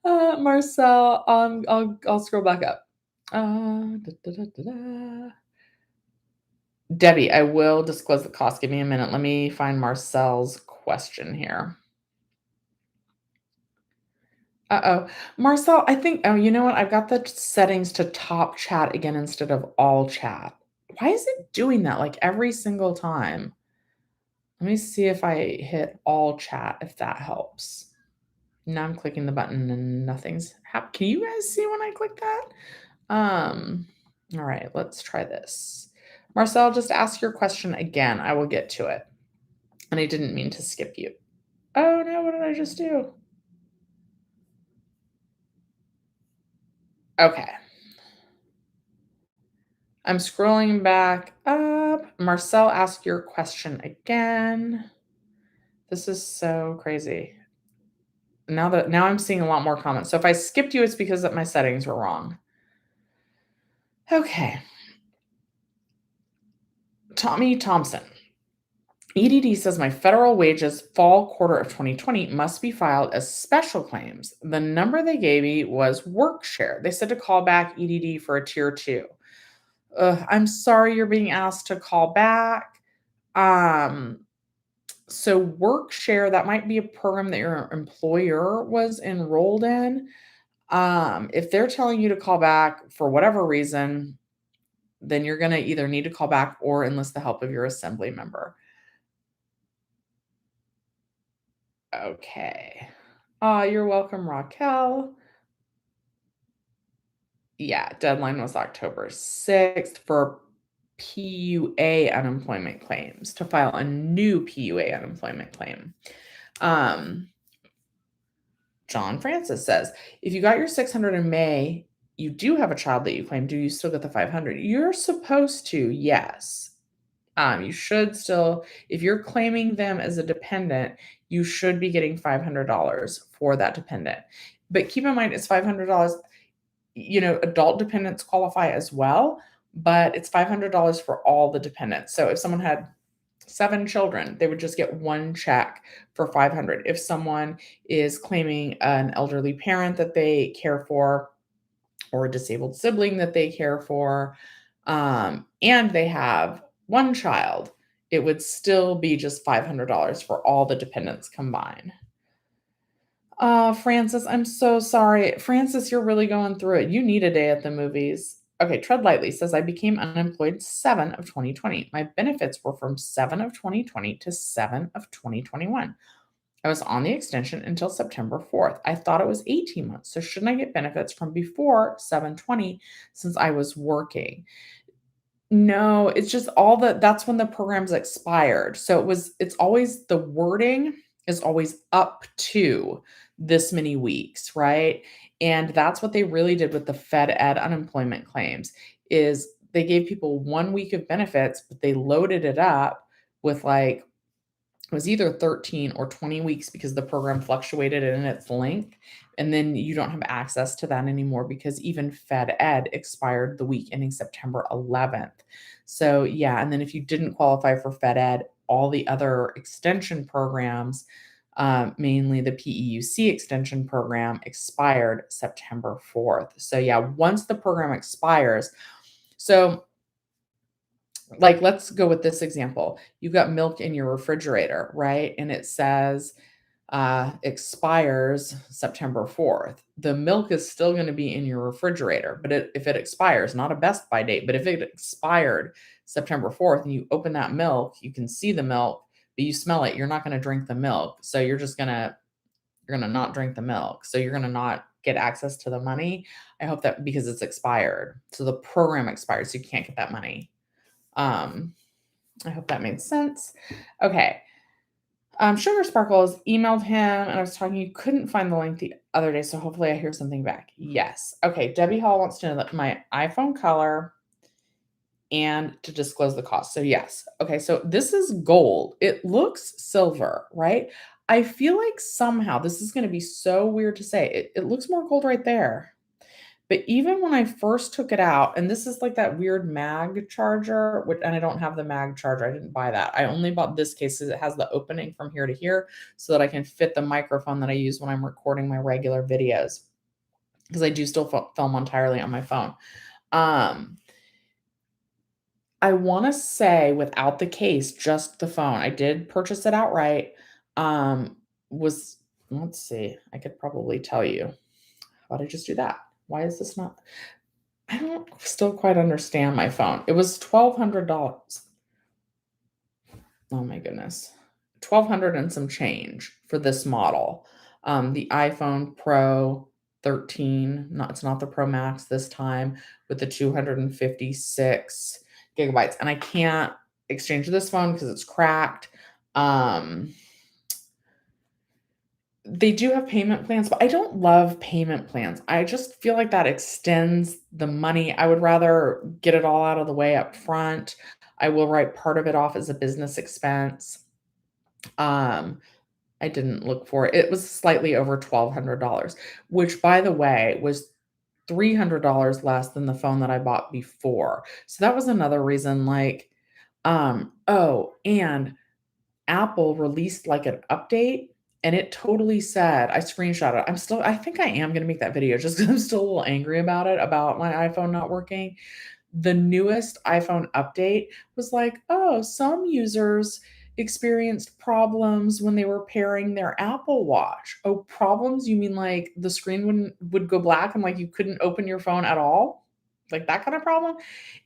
Marcel, I'll scroll back up. Da, da, da, da, da. Debbie, I will disclose the cost. Give me a minute. Let me find Marcel's question here. Uh-oh. Marcel, I think, oh, you know what? I've got the settings to top chat again instead of all chat. Why is it doing that like every single time? Let me see if I hit all chat, if that helps. Now I'm clicking the button and nothing's happening. Can you guys see when I click that? All right, let's try this. Marcel, just ask your question again. I will get to it. And I didn't mean to skip you. Oh no, what did I just do? Okay. I'm scrolling back up. Marcel, ask your question again. This is so crazy. Now I'm seeing a lot more comments. So if I skipped you, it's because that my settings were wrong. Okay. Tommy Thompson. EDD says my federal wages fall quarter of 2020 must be filed as special claims. The number they gave me was work share. They said to call back EDD for a tier 2. I'm sorry you're being asked to call back. So work share, that might be a program that your employer was enrolled in. If they're telling you to call back for whatever reason, then you're going to either need to call back or enlist the help of your assembly member. Okay. You're welcome, Raquel. Yeah, deadline was October 6th for PUA unemployment claims, to file a new PUA unemployment claim. John Francis says, if you got your 600 in May, you do have a child that you claim, do you still get the 500? You're supposed to, yes. You should still, if you're claiming them as a dependent, you should be getting $500 for that dependent. But keep in mind, it's $500. Adult dependents qualify as well, but it's $500 for all the dependents. So if someone had 7 children, they would just get one check for $500. If someone is claiming an elderly parent that they care for, or a disabled sibling that they care for, and they have one child, it would still be just $500 for all the dependents combined. Francis, I'm so sorry. Francis, you're really going through it. You need a day at the movies. Okay, Tread Lightly says I became unemployed 7 of 2020. My benefits were from 7 of 2020 to 7 of 2021. I was on the extension until September 4th. I thought it was 18 months. So shouldn't I get benefits from before 7/20 since I was working? No, it's just that's when the program's expired. So it's always the wording is always up to this many weeks, right? And that's what they really did with the Fed Ed unemployment claims is they gave people 1 week of benefits, but they loaded it up with like it was either 13 or 20 weeks because the program fluctuated in its length. And then you don't have access to that anymore because even Fed Ed expired the week ending September 11th. So, yeah. And then if you didn't qualify for Fed Ed, all the other extension programs, mainly the PEUC extension program, expired September 4th. So, yeah, once the program expires, so like let's go with this example. You've got milk in your refrigerator, right? And it says expires September 4th. The milk is still going to be in your refrigerator, but if it expires, not a best by date, but if it expired September 4th and you open that milk, you can see the milk, but you smell it, you're not going to drink the milk. So you're going to not drink the milk. So you're going to not get access to the money. I hope that because it's expired. So the program expired, so you can't get that money. I hope that made sense. Okay. Sugar Sparkles emailed him and I was talking, you couldn't find the link the other day, so hopefully I hear something back. Yes. Okay. Debbie Hall wants to know that my iPhone color and to disclose the cost. So yes. Okay. So this is gold. It looks silver, right? I feel like somehow this is going to be so weird to say. It looks more gold right there. But even when I first took it out, and this is like that weird mag charger, and I don't have the mag charger. I didn't buy that. I only bought this case because it has the opening from here to here so that I can fit the microphone that I use when I'm recording my regular videos. Because I do still film entirely on my phone. I want to say without the case, just the phone. I did purchase it outright. Was let's see, I could probably tell you. How did I just do that? Why is this not? I don't still quite understand my phone. It was $1,200. Oh my goodness. 1,200 and some change for this model. The iPhone Pro 13, it's not the Pro Max this time, with the 256 gigabytes. And I can't exchange this phone because it's cracked. They do have payment plans, but I don't love payment plans. I just feel like that extends the money. I would rather get it all out of the way up front. I will write part of it off as a business expense. I didn't look for it. It was slightly over $1,200, which by the way was $300 less than the phone that I bought before. So that was another reason like oh, and Apple released like an update and it totally said, I screenshot it. I think I am going to make that video just because I'm still a little angry about it, about my iPhone not working. The newest iPhone update was like, oh, some users experienced problems when they were pairing their Apple Watch. Oh, problems? You mean like the screen would go black and like you couldn't open your phone at all? Like that kind of problem?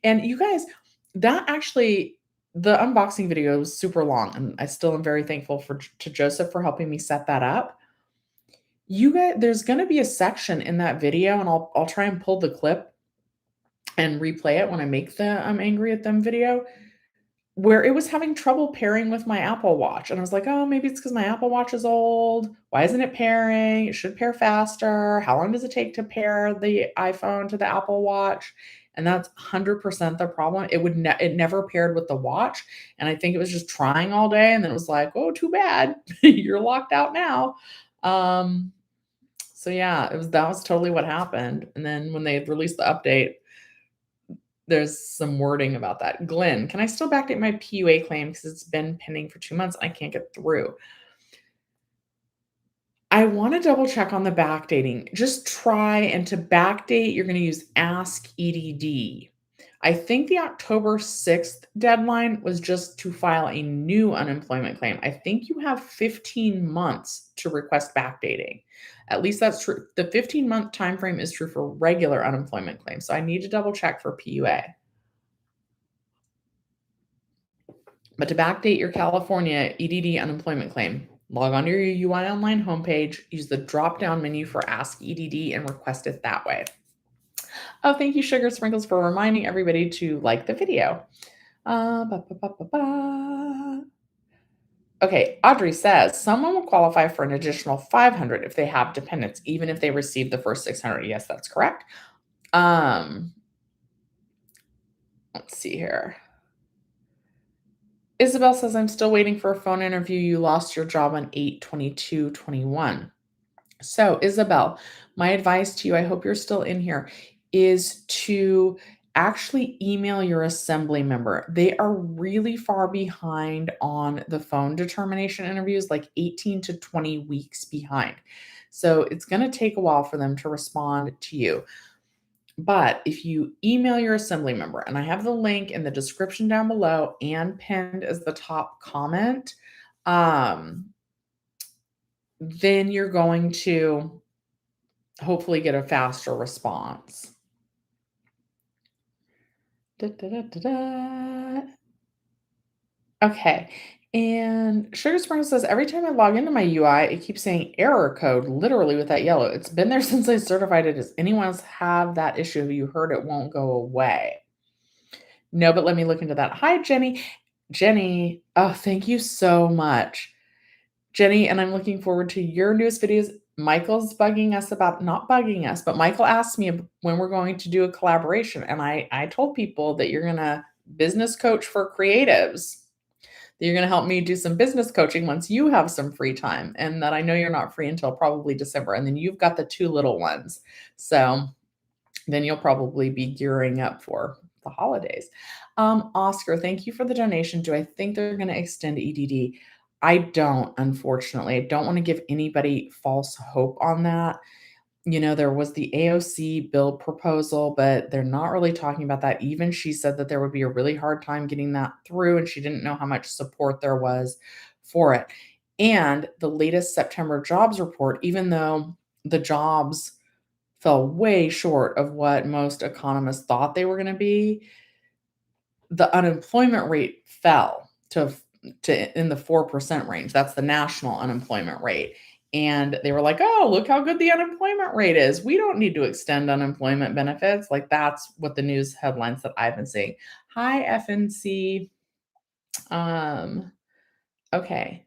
And you guys, that actually the unboxing video was super long, and I still am very thankful to Joseph for helping me set that up. You guys, there's going to be a section in that video, and I'll try and pull the clip and replay it when I make the I'm angry at them video, where it was having trouble pairing with my Apple Watch. And I was like, oh, maybe it's because my Apple Watch is old. Why isn't it pairing? It should pair faster. How long does it take to pair the iPhone to the Apple Watch? And that's 100% the problem. It never paired with the watch. And I think it was just trying all day. And then it was like, oh, too bad. You're locked out now. So yeah, that was totally what happened. And then when they released the update, there's some wording about that. Glenn, can I still backdate my PUA claim because it's been pending for 2 months and I can't get through? I want to double check on the backdating. Just try and to backdate, you're going to use Ask EDD. I think the October 6th deadline was just to file a new unemployment claim. I think you have 15 months to request backdating. At least that's true. The 15-month time frame is true for regular unemployment claims. So I need to double check for PUA. But to backdate your California EDD unemployment claim, log on to your UI Online homepage, use the drop-down menu for Ask EDD, and request it that way. Oh, thank you, Sugar Sprinkles, for reminding everybody to like the video. Ba, ba, ba, ba, ba. Okay, Audrey says someone will qualify for an additional 500 if they have dependents, even if they receive the first 600. Yes, that's correct. Let's see here. Isabel says, I'm still waiting for a phone interview. You lost your job on 8/22/21. So, Isabel, my advice to you, I hope you're still in here, is to actually email your assembly member. They are really far behind on the phone determination interviews, like 18 to 20 weeks behind. So, it's going to take a while for them to respond to you. But if you email your assembly member, and I have the link in the description down below and pinned as the top comment, then you're going to hopefully get a faster response. Da, da, da, da, da. Okay. And Sugar Sprinkle says, every time I log into my UI, it keeps saying error code, literally with that yellow. It's been there since I certified it. Does anyone else have that issue? Have you heard it won't go away? No, but let me look into that. Hi, Jenny. Jenny, oh, thank you so much. Jenny, and I'm looking forward to your newest videos. Michael's bugging us about not bugging us, but Michael asked me when we're going to do a collaboration. And I told people that you're going to business coach for creatives, that you're going to help me do some business coaching once you have some free time, and that I know you're not free until probably December. And then you've got the 2 little ones. So then you'll probably be gearing up for the holidays. Oscar, thank you for the donation. Do I think they're going to extend EDD? I don't, unfortunately. I don't want to give anybody false hope on that. You know, there was the AOC bill proposal, but they're not really talking about that. Even she said that there would be a really hard time getting that through, and she didn't know how much support there was for it. And the latest September jobs report, even though the jobs fell way short of what most economists thought they were going to be, the unemployment rate fell to in the 4% range. That's the national unemployment rate. And they were like, oh, look how good the unemployment rate is. We don't need to extend unemployment benefits. Like, that's what the news headlines that I've been seeing. Hi, FNC. Okay.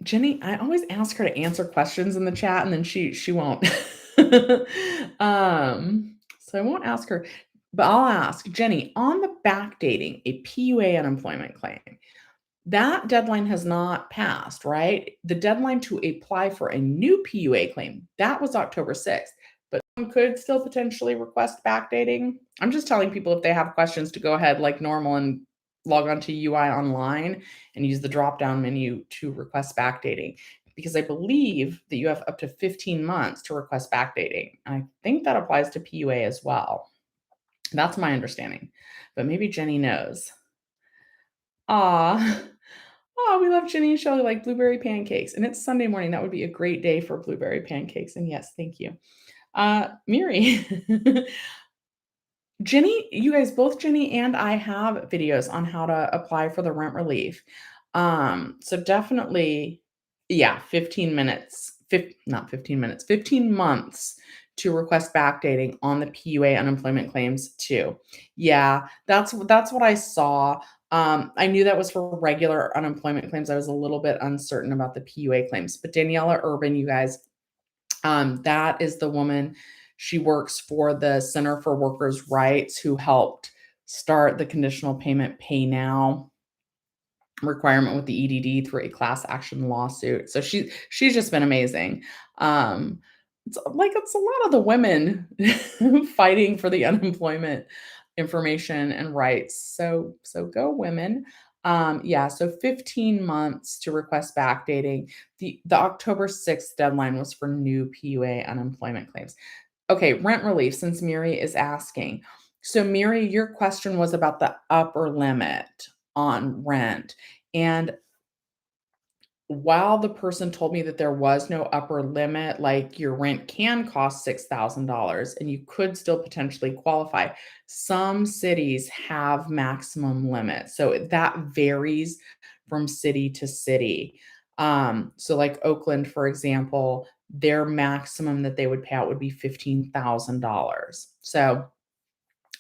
Jenny, I always ask her to answer questions in the chat, and then she won't. So I won't ask her, but I'll ask Jenny on the backdating a PUA unemployment claim. That deadline has not passed, right? The deadline to apply for a new PUA claim, that was October 6th, but someone could still potentially request backdating. I'm just telling people if they have questions to go ahead like normal and log on to UI Online and use the drop-down menu to request backdating, because I believe that you have up to 15 months to request backdating. And I think that applies to PUA as well. That's my understanding, but maybe Jenny knows. Aw. Oh, we love Jenny and Shelly like blueberry pancakes, and it's Sunday morning. That would be a great day for blueberry pancakes. And yes, thank you. Miri. Jenny, you guys, both Jenny and I have videos on how to apply for the rent relief. So definitely, yeah, 15 minutes, not 15 minutes, 15 months to request backdating on the PUA unemployment claims too. Yeah, that's what I saw. I knew that was for regular unemployment claims. I was a little bit uncertain about the PUA claims, but Daniela Urban, you guys, that is the woman. She works for the Center for Workers' Rights, who helped start the conditional payment pay now requirement with the EDD through a class action lawsuit. So she's just been amazing. It's a lot of the women fighting for the unemployment information and rights. So go women. Yeah, so 15 months to request backdating. The October 6th deadline was for new PUA unemployment claims. Okay, rent relief, since Miri is asking. So Miri, your question was about the upper limit on rent. And while the person told me that there was no upper limit, like your rent can cost $6,000 and you could still potentially qualify, some cities have maximum limits. So that varies from city to city. So like Oakland, for example, their maximum that they would pay out would be $15,000. So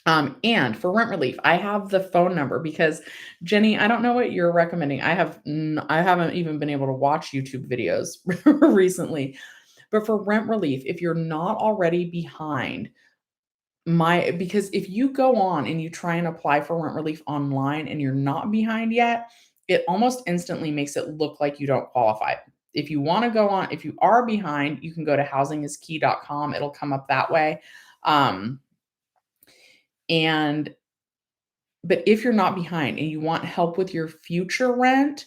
and for rent relief, I have the phone number because Jenny, I don't know what you're recommending. I haven't even been able to watch YouTube videos recently. But for rent relief, if you're not already behind, because if you go on and you try and apply for rent relief online and you're not behind yet, it almost instantly makes it look like you don't qualify. If you want to go on, if you are behind, you can go to housingiskey.com. It'll come up that way. And But if you're not behind and you want help with your future rent,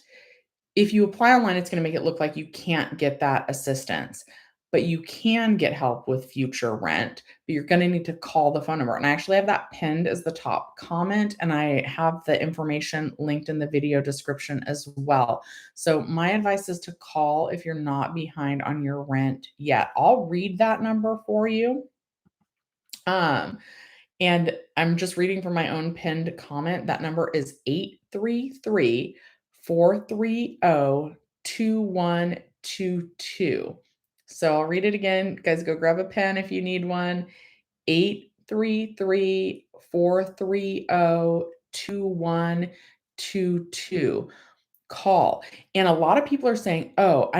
if you apply online, it's going to make it look like you can't get that assistance. But you can get help with future rent, but you're going to need to call the phone number. And I actually have that pinned as the top comment, and I have the information linked in the video description as well. So my advice is to call if you're not behind on your rent yet. I'll read that number for you. And I'm just reading from my own pinned comment. That number is 833-430-2122. So I'll read it again. Guys, go grab a pen if you need one. 833-430-2122. Call. And a lot of people are saying, "Oh,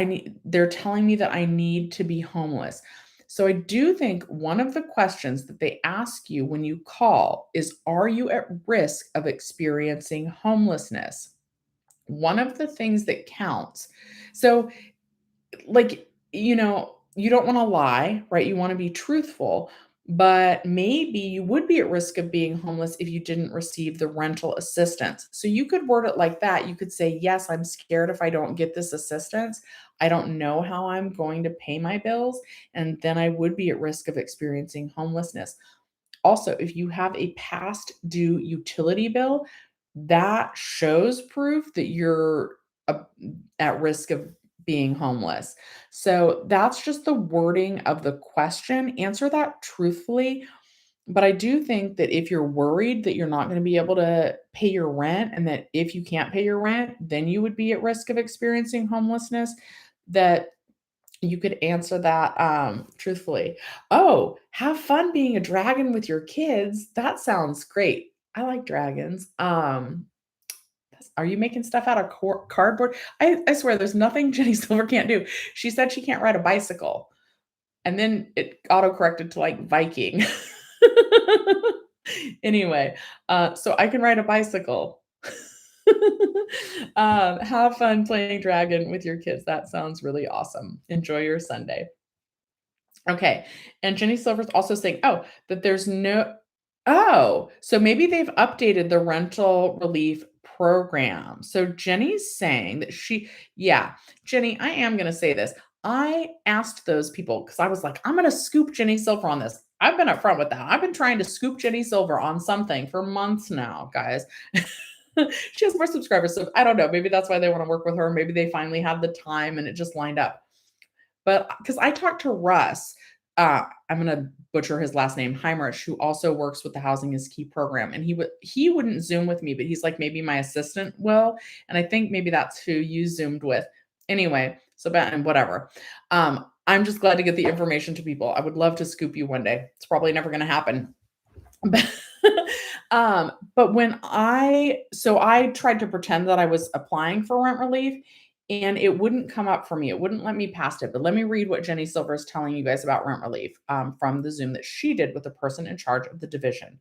they're telling me that I need to be homeless." So I do think one of the questions that they ask you when you call is, are you at risk of experiencing homelessness? One of the things that counts. So like, you don't want to lie, right? You want to be truthful, but maybe you would be at risk of being homeless if you didn't receive the rental assistance. So you could word it like that. You could say, "Yes, I'm scared if I don't get this assistance. I don't know how I'm going to pay my bills, and then I would be at risk of experiencing homelessness." Also, if you have a past due utility bill, that shows proof that you're uh, at risk of being homeless. So that's just the wording of the question. Answer that truthfully. But I do think that if you're worried that you're not going to be able to pay your rent, and that if you can't pay your rent, then you would be at risk of experiencing homelessness, that you could answer that truthfully. "Oh, have fun being a dragon with your kids. That sounds great. I like dragons." Are you making stuff out of cardboard? I swear there's nothing Jenny Silver can't do. She said she can't ride a bicycle, and then it auto-corrected to, like, Viking. Anyway, so I can ride a bicycle. Have fun playing dragon with your kids. That sounds really awesome. Enjoy your Sunday. Okay, and Jenny Silver's also saying, "Oh, that there's no." Oh, so maybe they've updated the rental relief program. So Jenny's saying that yeah, Jenny, I am gonna say this. I asked those people because I was like, "I'm gonna scoop Jenny Silver on this." I've been upfront with that. I've been trying to scoop Jenny Silver on something for months now, guys. She has more subscribers, so I don't know. Maybe that's why they wanna work with her. Maybe they finally had the time and it just lined up. But because I talked to Russ, I'm gonna butcher his last name, Heimrich, who also works with the Housing is Key program, and he wouldn't Zoom with me, but he's like, "Maybe my assistant will," and I think maybe that's who you Zoomed with. Anyway, so and whatever. I'm just glad to get the information to people. I would love to scoop you one day. It's probably never gonna happen. But but I tried to pretend that I was applying for rent relief, and it wouldn't come up for me. It wouldn't let me past it. But let me read what Jenny Silver is telling you guys about rent relief from the Zoom that she did with the person in charge of the division.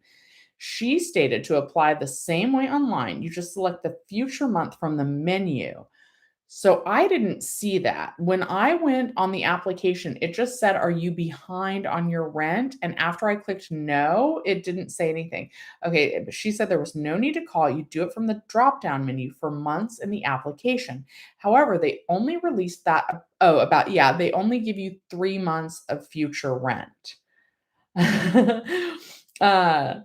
She stated to apply the same way online. You just select the future month from the menu. So I didn't see that. When I went on the application, it just said, "Are you behind on your rent?" And after I clicked no, it didn't say anything. Okay, but she said there was no need to call. You do it from the drop-down menu for months in the application. However, they only released that. Oh, yeah, they only give you 3 months of future rent. uh,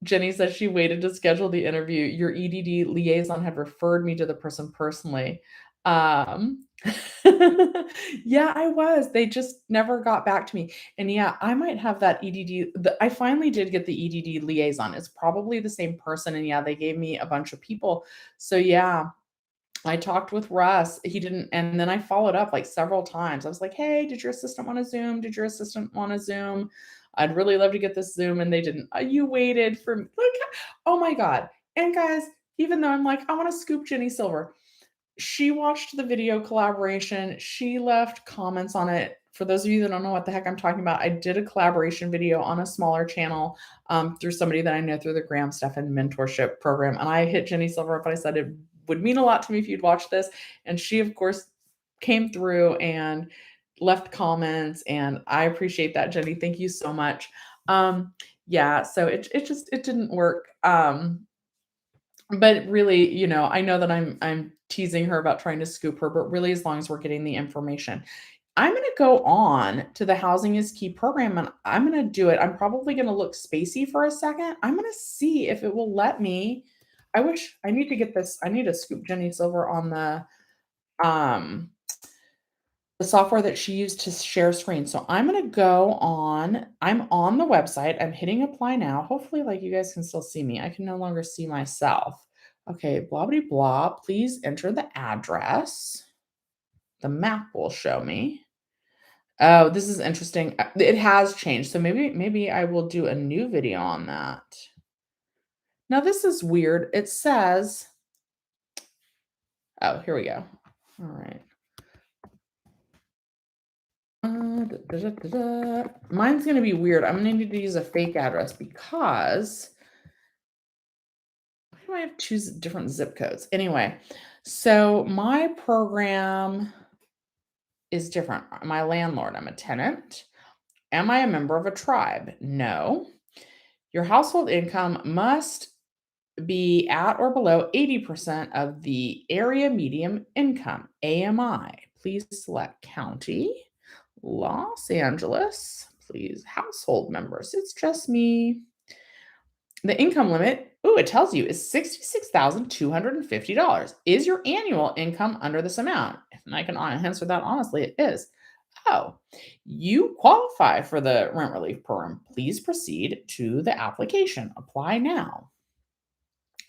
Jenny says she waited to schedule the interview. Your EDD liaison had referred me to the person personally. Um, yeah, I was. They just never got back to me. And yeah, I might have that EDD. I finally did get the EDD liaison. It's probably the same person. And yeah, they gave me a bunch of people. So yeah, I talked with Russ. He didn't, and then I followed up like several times. I was like, "Hey, did your assistant want to Zoom? Did your assistant want to Zoom? I'd really love to get this Zoom." And they didn't. You waited for me. Like, oh my God. And guys, even though I'm like, I want to scoop Jenny Silver, she watched the video collaboration. She left comments on it. For those of you that don't know what the heck I'm talking about, I did a collaboration video on a smaller channel through somebody that I know through the Graham Stephan mentorship program. And I hit Jenny Silver up. I said it would mean a lot to me if you'd watch this. And she, of course, came through and left comments. And I appreciate that, Jenny. Thank you so much. Yeah, so it didn't work. But really, I know that I'm teasing her about trying to scoop her, but really as long as we're getting the information. I'm gonna go on to the Housing is Key program, and I'm gonna do it. I'm probably gonna look spacey for a second. I'm gonna see if it will let me. I need to get this. I need to scoop Jenny Silver on um the software that she used to share screen. So I'm going to go on, I'm on the website. I'm hitting apply now. Hopefully, like, you guys can still see me. I can no longer see myself. Okay, blah, blah, blah. Please enter the address. The map will show me. Oh, this is interesting. It has changed. So maybe I will do a new video on that. Now this is weird. It says, oh, here we go. All right. Mine's going to be weird. I'm going to need to use a fake address because why do I have two different zip codes? Anyway, so my program is different. Am I a landlord? I'm a tenant. Am I a member of a tribe? No. Your household income must be at or below 80% of the area median income, AMI. Please select county. Los Angeles, please. Household members. It's just me. The income limit, it tells you is $66,250. Is your annual income under this amount? And I can answer that honestly, it is. Oh, you qualify for the rent relief program. Please proceed to the application. Apply now.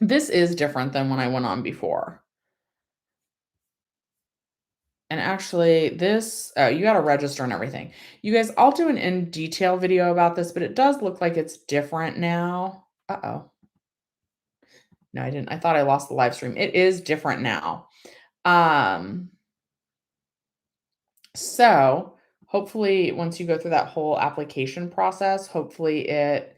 This is different than when I went on before. And actually this, you got to register and everything. You guys, I'll do an in detail video about this, but it does look like it's different now. Uh-oh. No, I didn't. I thought I lost the live stream. It is different now. So hopefully once you go through that whole application process, hopefully it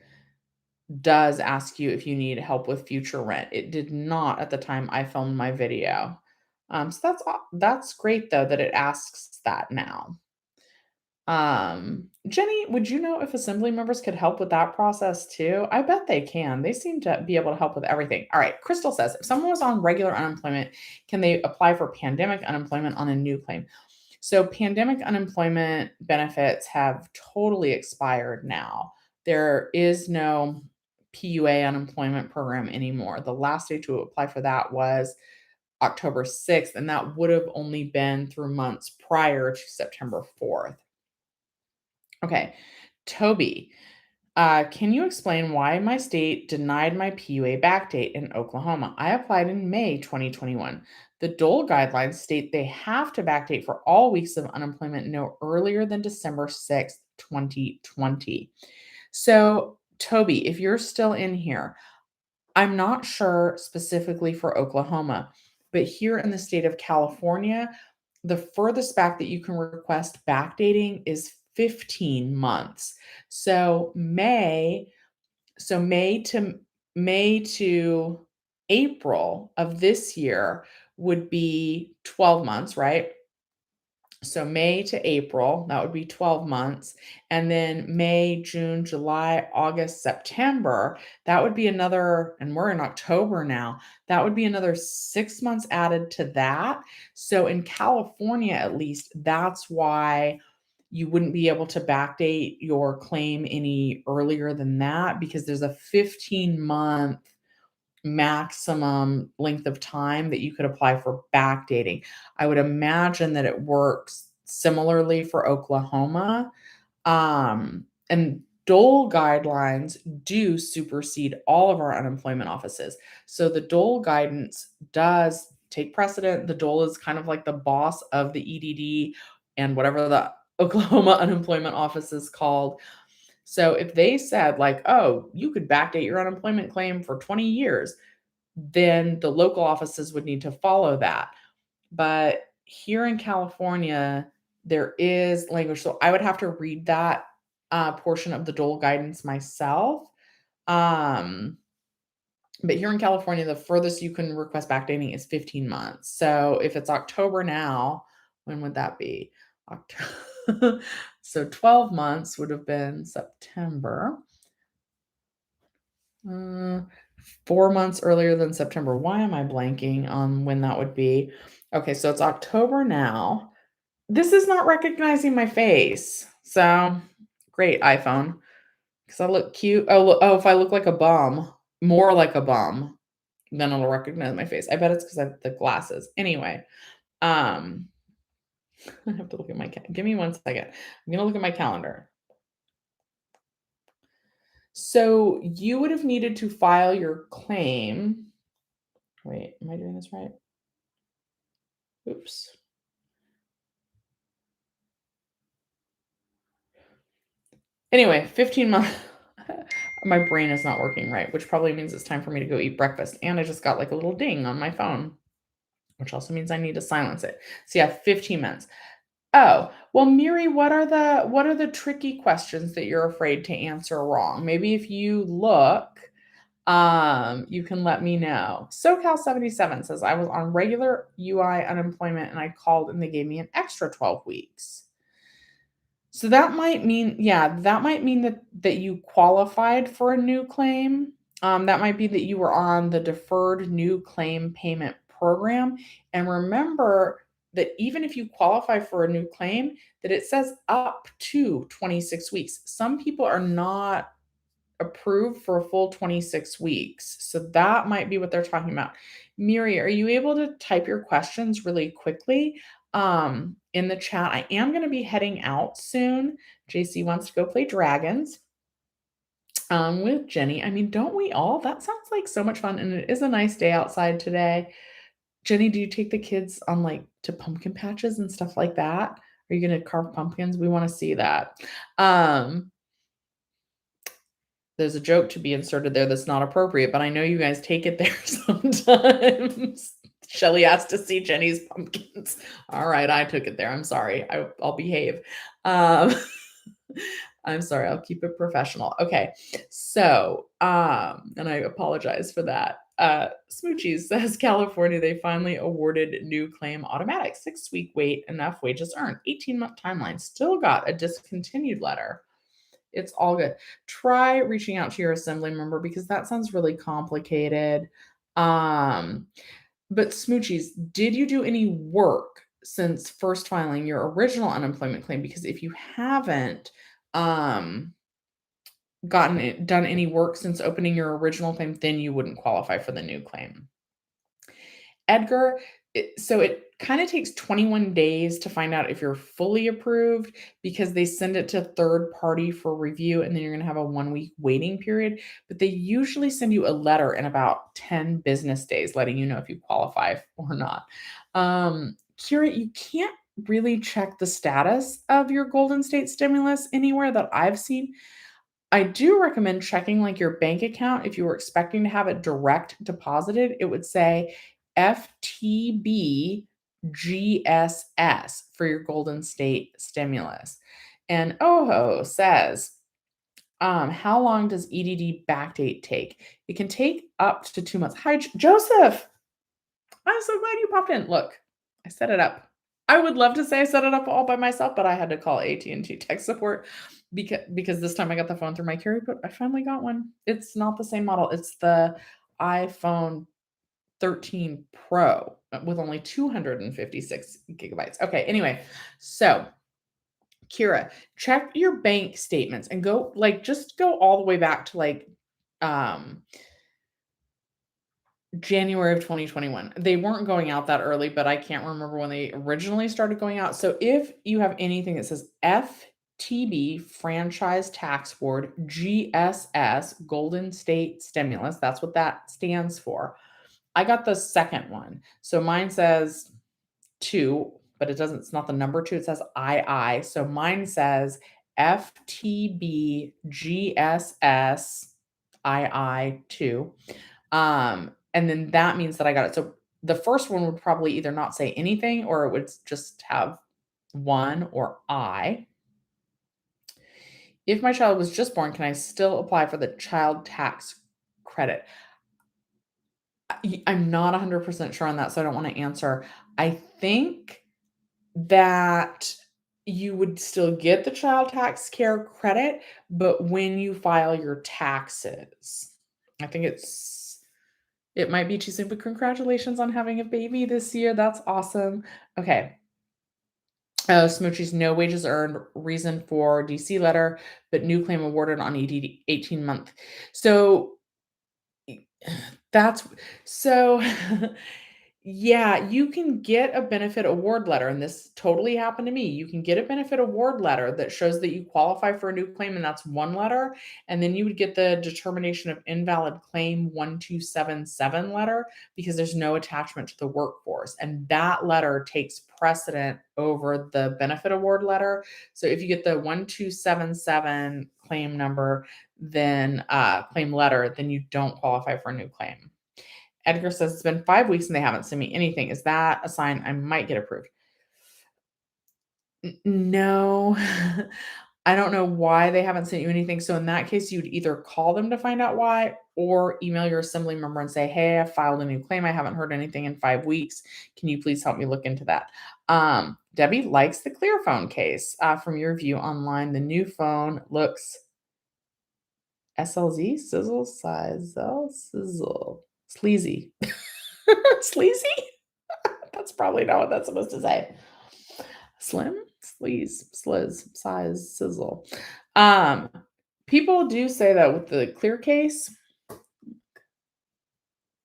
does ask you if you need help with future rent. It did not at the time I filmed my video. So that's great though that it asks that now. Jenny, would you know if assembly members could help with that process too? I bet they can. They seem to be able to help with everything. All right. Crystal says, if someone was on regular unemployment, can they apply for pandemic unemployment on a new claim? So pandemic unemployment benefits have totally expired now. There is no PUA unemployment program anymore. The last day to apply for that was October 6th, and that would have only been through months prior to September 4th. Okay, Toby, can you explain why my state denied my PUA backdate in Oklahoma? I applied in May 2021. The Dole guidelines state they have to backdate for all weeks of unemployment no earlier than December 6th, 2020. So, Toby, if you're still in here, I'm not sure specifically for Oklahoma, but here in the state of California, the furthest back that you can request backdating is 15 months. So May to April of this year would be 12 months, right? So May to April, that would be 12 months. And then May, June, July, August, September, that would be another, and we're in October now, that would be another 6 months added to that. So in California, at least, that's why You wouldn't be able to backdate your claim any earlier than that because there's a 15-month maximum length of time that you could apply for backdating. I would imagine that it works similarly for Oklahoma. And Dole guidelines do supersede all of our unemployment offices. So the Dole guidance does take precedent. The Dole is kind of like the boss of the EDD and whatever the Oklahoma unemployment office is called. So if they said like, oh, you could backdate your unemployment claim for 20 years, then the local offices would need to follow that. But here in California, there is language. So I would have to read that portion of the Dole guidance myself. But here in California, the furthest you can request backdating is 15 months. So if it's October now, when would that be? October. So 12 months would have been September. 4 months earlier than September. Why am I blanking on when that would be? Okay, so it's October now. This is not recognizing my face. So great, iPhone. Because I look cute. Oh, if I look like a bum, more like a bum, then it'll recognize my face. I bet it's because I have the glasses. Anyway, I have to look at my give me 1 second. I'm gonna look at my calendar. So you would have needed to file your claim. Wait, am I doing this right? Oops. Anyway, 15 months. My brain is not working right, which probably means it's time for me to go eat breakfast. And I just got like a little ding on my phone, which also means I need to silence it. So yeah, 15 minutes. Oh, well, Miri, what are the tricky questions that you're afraid to answer wrong? Maybe if you look, you can let me know. SoCal77 says I was on regular UI unemployment and I called and they gave me an extra 12 weeks. So that might mean, that you qualified for a new claim. That might be that you were on the deferred new claim payment program. And remember that even if you qualify for a new claim, that it says up to 26 weeks. Some people are not approved for a full 26 weeks. So that might be what they're talking about. Miri, are you able to type your questions really quickly in the chat? I am going to be heading out soon. JC wants to go play dragons with Jenny. I mean, don't we all? That sounds like so much fun. And it is a nice day outside today. Jenny, do you take the kids on like to pumpkin patches and stuff like that? Are you going to carve pumpkins? We want to see that. There's a joke to be inserted there that's not appropriate, but I know you guys take it there sometimes. Shelly asked to see Jenny's pumpkins. All right, I took it there. I'm sorry. I'll behave. I'm sorry. I'll keep it professional. Okay. So, and I apologize for that. Smoochies says California, they finally awarded new claim automatic 6-week wait, enough wages earned, 18-month timeline, still got a discontinued letter. It's all good. Try reaching out to your assembly member because that sounds really complicated. But Smoochies, did you do any work since first filing your original unemployment claim? Because if you haven't done any work since opening your original claim, then you wouldn't qualify for the new claim. Edgar, so it kind of takes 21 days to find out if you're fully approved because they send it to third party for review and then you're going to have a 1-week waiting period. But they usually send you a letter in about 10 business days letting you know if you qualify or not. Kira, you can't really check the status of your Golden State stimulus anywhere that I've seen. I do recommend checking like your bank account. If you were expecting to have it direct deposited, it would say FTB GSS for your Golden State stimulus. And Oho says, how long does EDD backdate take? It can take up to 2 months. Hi, Joseph. I'm so glad you popped in. Look, I set it up. I would love to say I set it up all by myself, but I had to call AT&T tech support because this time I got the phone through my carrier, but I finally got one. It's not the same model. It's the iPhone 13 Pro with only 256 gigabytes. Okay, anyway, so Kira, check your bank statements and go just go all the way back to um January of 2021. They weren't going out that early, but I can't remember when they originally started going out. So if you have anything that says FTB, Franchise Tax Board, GSS, Golden State Stimulus, that's what that stands for. I got the second one. So mine says 2, but it's not the number 2, it says II. So mine says FTB, GSS, II2. And then that means that I got it. So the first one would probably either not say anything or it would just have 1 or I. If my child was just born, can I still apply for the child tax credit? I'm not 100% sure on that, so I don't want to answer. I think that you would still get the child tax care credit, but when you file your taxes. I think it might be too soon, but congratulations on having a baby this year. That's awesome. Okay. Smoochie's no wages earned, reason for DC letter, but new claim awarded on EDD 18-month. So that's so yeah, you can get a benefit award letter, and this totally happened to me. You can get a benefit award letter that shows that you qualify for a new claim, and that's one letter. And then you would get the determination of invalid claim 1277 letter because there's no attachment to the workforce. And that letter takes precedent over the benefit award letter. So if you get the 1277 claim number, then claim letter, then you don't qualify for a new claim. Edgar says it's been 5 weeks and they haven't sent me anything. Is that a sign I might get approved? No. I don't know why they haven't sent you anything. So in that case, you'd either call them to find out why or email your assembly member and say, "Hey, I filed a new claim. I haven't heard anything in 5 weeks. Can you please help me look into that?" Debbie likes the clear phone case. From your view online, the new phone looks SLZ, sizzle, sizzle, sleazy. Sleazy? That's probably not what that's supposed to say. Slim, sleaze, sliz, size, sizzle. People do say that with the clear case.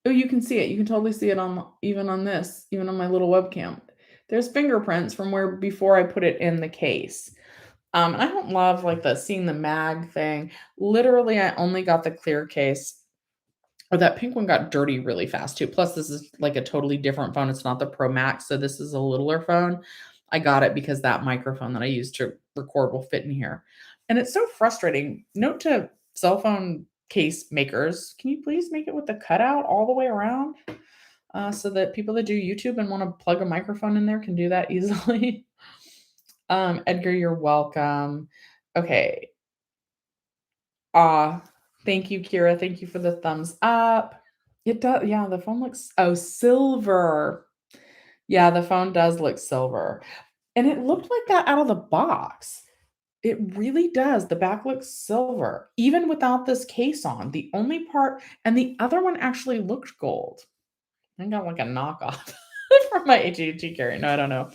Oh, you can see it. You can totally see it even on my little webcam. There's fingerprints from where before I put it in the case. And I don't love the seeing the mag thing. Literally, I only got the clear case. Oh, that pink one got dirty really fast too. Plus, this is a totally different phone. It's not the Pro Max, so this is a littler phone. I got it because that microphone that I use to record will fit in here. And it's so frustrating. Note to cell phone case makers, can you please make it with the cutout all the way around so that people that do YouTube and want to plug a microphone in there can do that easily? Edgar, you're welcome. Okay. Thank you, Kira. Thank you for the thumbs up. It does. Yeah, the phone looks silver. Yeah, the phone does look silver. And it looked like that out of the box. It really does. The back looks silver, even without this case on. The only part, and the other one actually looked gold. I got a knockoff from my AT&T carrier. No, I don't know.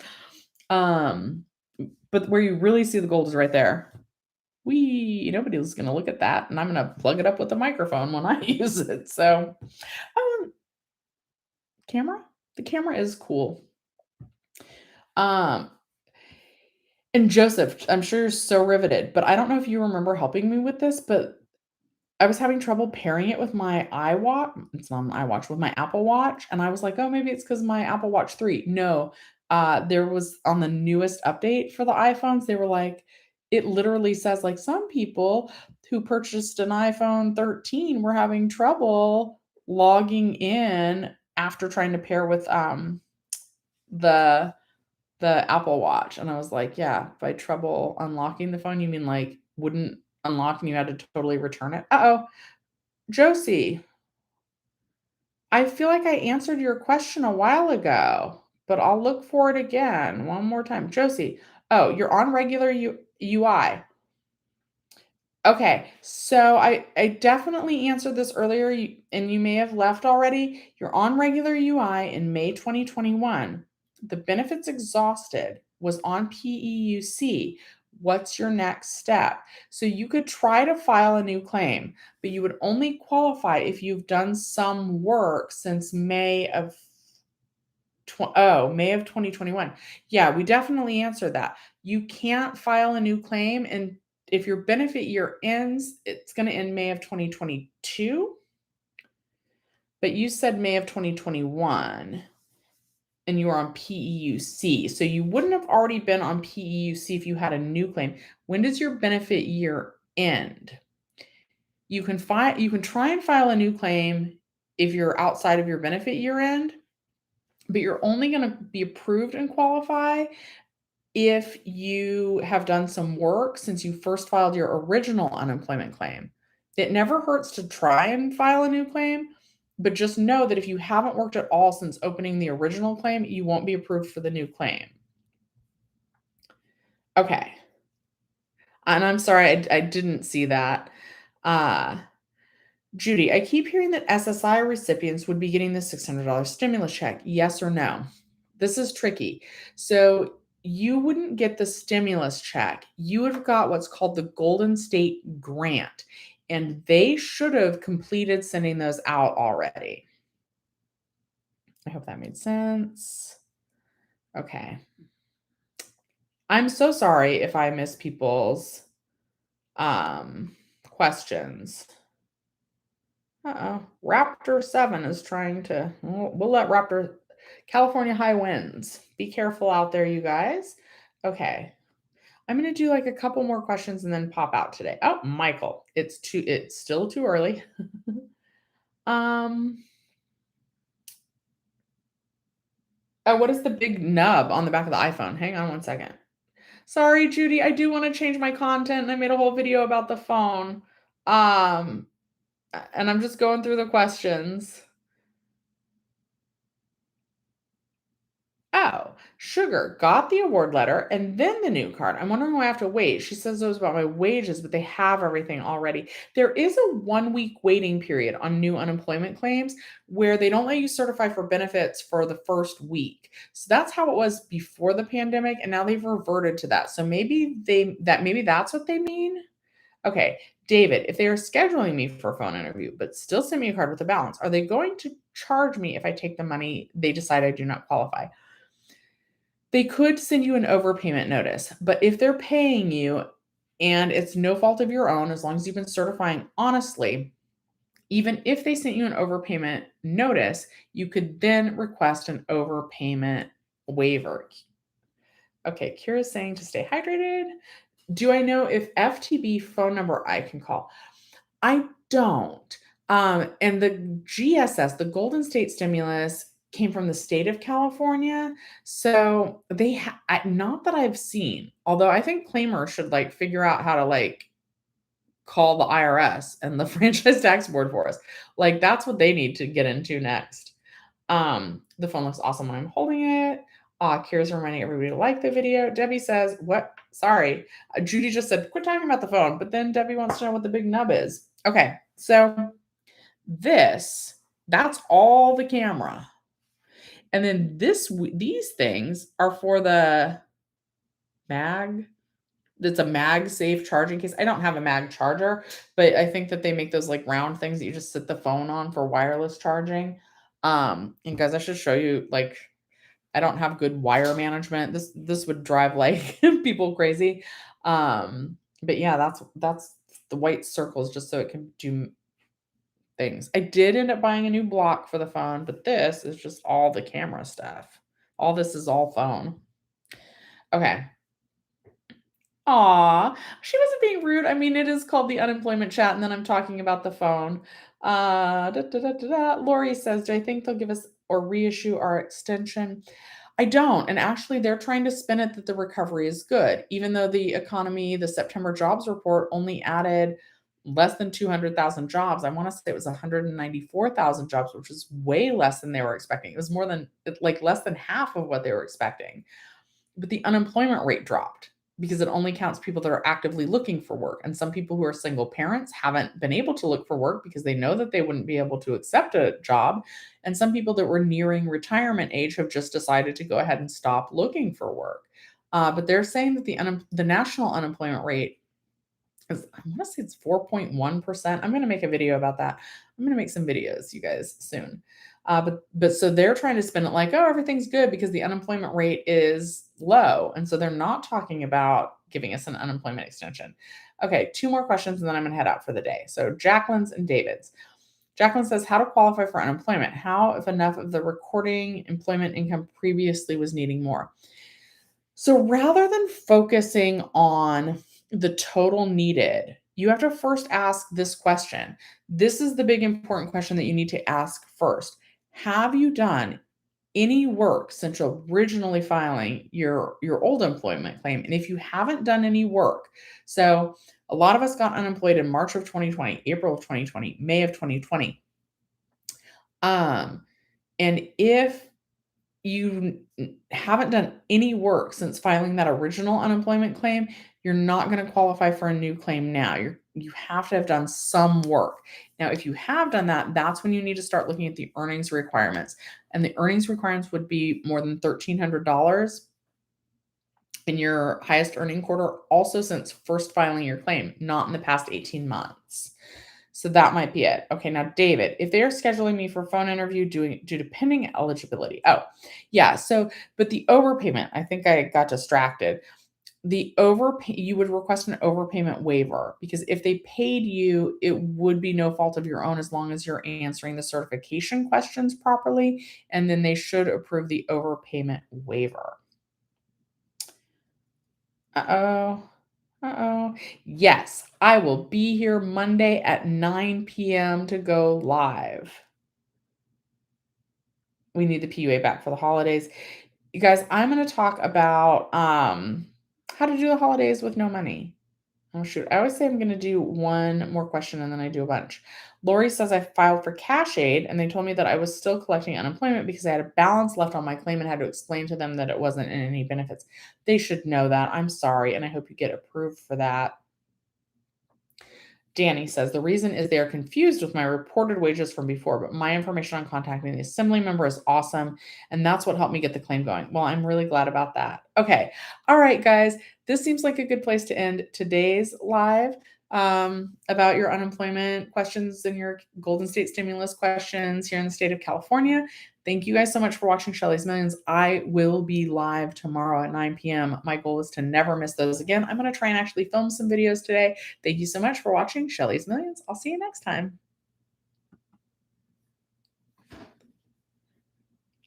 But where you really see the gold is right there. Nobody's gonna look at that, and I'm gonna plug it up with the microphone when I use it. So, camera. The camera is cool. And Joseph, I'm sure you're so riveted, but I don't know if you remember helping me with this, but I was having trouble pairing it with my iWatch. It's not an iWatch, with my Apple Watch, and I was like, "Oh, maybe it's because my Apple Watch 3." No, there was on the newest update for the iPhones, they were like, it literally says some people who purchased an iPhone 13 were having trouble logging in after trying to pair with the Apple Watch. And I was like, "Yeah, if I had trouble unlocking the phone, you mean wouldn't unlock and you had to totally return it?" Uh-oh. Josie, I feel like I answered your question a while ago, but I'll look for it again one more time. Josie, oh, you're on regular UI. Okay, so I definitely answered this earlier, and you may have left already. You're on regular UI in May 2021. The benefits exhausted was on PEUC. what's your next step? So you could try to file a new claim, but you would only qualify if you've done some work since May of 2021. Yeah, we definitely answered that. You can't file a new claim, and if your benefit year ends, it's going to end May of 2022. But you said May of 2021 and you were on PEUC. So you wouldn't have already been on PEUC if you had a new claim. When does your benefit year end? You can try and file a new claim if you're outside of your benefit year end, but you're only going to be approved and qualify if you have done some work since you first filed your original unemployment claim. It never hurts to try and file a new claim, but just know that if you haven't worked at all since opening the original claim, you won't be approved for the new claim. Okay. And I'm sorry, I didn't see that. Judy, I keep hearing that SSI recipients would be getting the $600 stimulus check. Yes or no? This is tricky. So you wouldn't get the stimulus check. You would have got what's called the Golden State Grant, and they should have completed sending those out already. I hope that made sense. Okay. I'm so sorry if I miss people's questions. Uh-oh. Raptor 7 is trying to, we'll let Raptor, California high winds. Be careful out there, you guys. Okay. I'm going to do like a couple more questions and then pop out today. Oh, Michael, it's still too early. Oh, what is the big nub on the back of the iPhone? Hang on one second. Sorry, Judy, I do want to change my content and I made a whole video about the phone. And I'm just going through the questions. Oh, Sugar got the award letter and then the new card. I'm wondering why I have to wait. She says it was about my wages, but they have everything already. There is a 1-week waiting period on new unemployment claims where they don't let you certify for benefits for the first week. So that's how it was before the pandemic, and now they've reverted to that. So maybe that's what they mean. Okay, David, if they are scheduling me for a phone interview, but still send me a card with a balance, are they going to charge me if I take the money they decide I do not qualify? They could send you an overpayment notice, but if they're paying you and it's no fault of your own, as long as you've been certifying honestly, even if they sent you an overpayment notice, you could then request an overpayment waiver. Okay, Kira's saying to stay hydrated. Do I know if FTB phone number I can call? I don't. And the GSS, the Golden State Stimulus, came from the state of California. So they not that I've seen, although I think claimers should like figure out how to like call the IRS and the franchise tax board for us. Like that's what they need to get into next. The phone looks awesome when I'm holding it. Kira's reminding everybody to like the video. Debbie says, what? Sorry. Judy just said, quit talking about the phone. But then Debbie wants to know what the big nub is. Okay. So that's all the camera. And then these things are for the mag. It's a MagSafe charging case. I don't have a mag charger, but I think that they make those like round things that you just sit the phone on for wireless charging. And guys, I should show you, like, I don't have good wire management. This would drive like people crazy. But yeah, that's the white circles just so it can do things. I did end up buying a new block for the phone, but this is just all the camera stuff. All this is all phone. Okay. Aw, she wasn't being rude. I mean, it is called the unemployment chat, and then I'm talking about the phone. Lori says, do I think they'll give us or reissue our extension? I don't. And actually, they're trying to spin it that the recovery is good, even though the economy, the September jobs report only added less than 200,000 jobs. I want to say it was 194,000 jobs, which is way less than they were expecting. It was more than like less than half of what they were expecting. But the unemployment rate dropped because it only counts people that are actively looking for work. And some people who are single parents haven't been able to look for work because they know that they wouldn't be able to accept a job. And some people that were nearing retirement age have just decided to go ahead and stop looking for work. But they're saying that the national unemployment rate is, I want to say it's 4.1%. I'm going to make a video about that. I'm going to make some videos, you guys, soon. But so they're trying to spin it like, oh, everything's good because the unemployment rate is low. And so they're not talking about giving us an unemployment extension. Okay, 2 more questions and then I'm going to head out for the day. So Jacqueline's and David's. Jacqueline says, how to qualify for unemployment. How if enough of the recording employment income previously was needing more? So rather than focusing on the total needed, you have to first ask this question. This is the big important question that you need to ask first. Have you done any work since originally filing your old employment claim? And if you haven't done any work, so a lot of us got unemployed in March of 2020, April of 2020, May of 2020. And if you haven't done any work since filing that original unemployment claim, you're not going to qualify for a new claim now. You have to have done some work. Now, if you have done that, that's when you need to start looking at the earnings requirements. And the earnings requirements would be more than $1,300 in your highest earning quarter, also since first filing your claim, not in the past 18 months. So that might be it. Okay, now David, if they are scheduling me for phone interview due to pending eligibility. Oh, yeah. So, but the overpayment, I think I got distracted. You would request an overpayment waiver because if they paid you, it would be no fault of your own as long as you're answering the certification questions properly, and then they should approve the overpayment waiver. Uh-oh. Uh-oh. Yes, I will be here Monday at 9 p.m. to go live. We need the PUA back for the holidays. You guys, I'm going to talk about how to do the holidays with no money. Oh, shoot. I always say I'm going to do one more question and then I do a bunch. Lori says I filed for cash aid and they told me that I was still collecting unemployment because I had a balance left on my claim and had to explain to them that it wasn't in any benefits. They should know that. I'm sorry. And I hope you get approved for that. Danny says the reason is they are confused with my reported wages from before, but my information on contacting the assembly member is awesome. And that's what helped me get the claim going. Well, I'm really glad about that. Okay. All right, guys. This seems like a good place to end today's live about your unemployment questions and your Golden State stimulus questions here in the state of California. Thank you guys so much for watching Shelly's Millions. I will be live tomorrow at 9 p.m. My goal is to never miss those again. I'm going to try and actually film some videos today. Thank you so much for watching Shelly's Millions. I'll see you next time.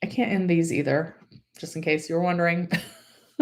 I can't end these either, just in case you were wondering.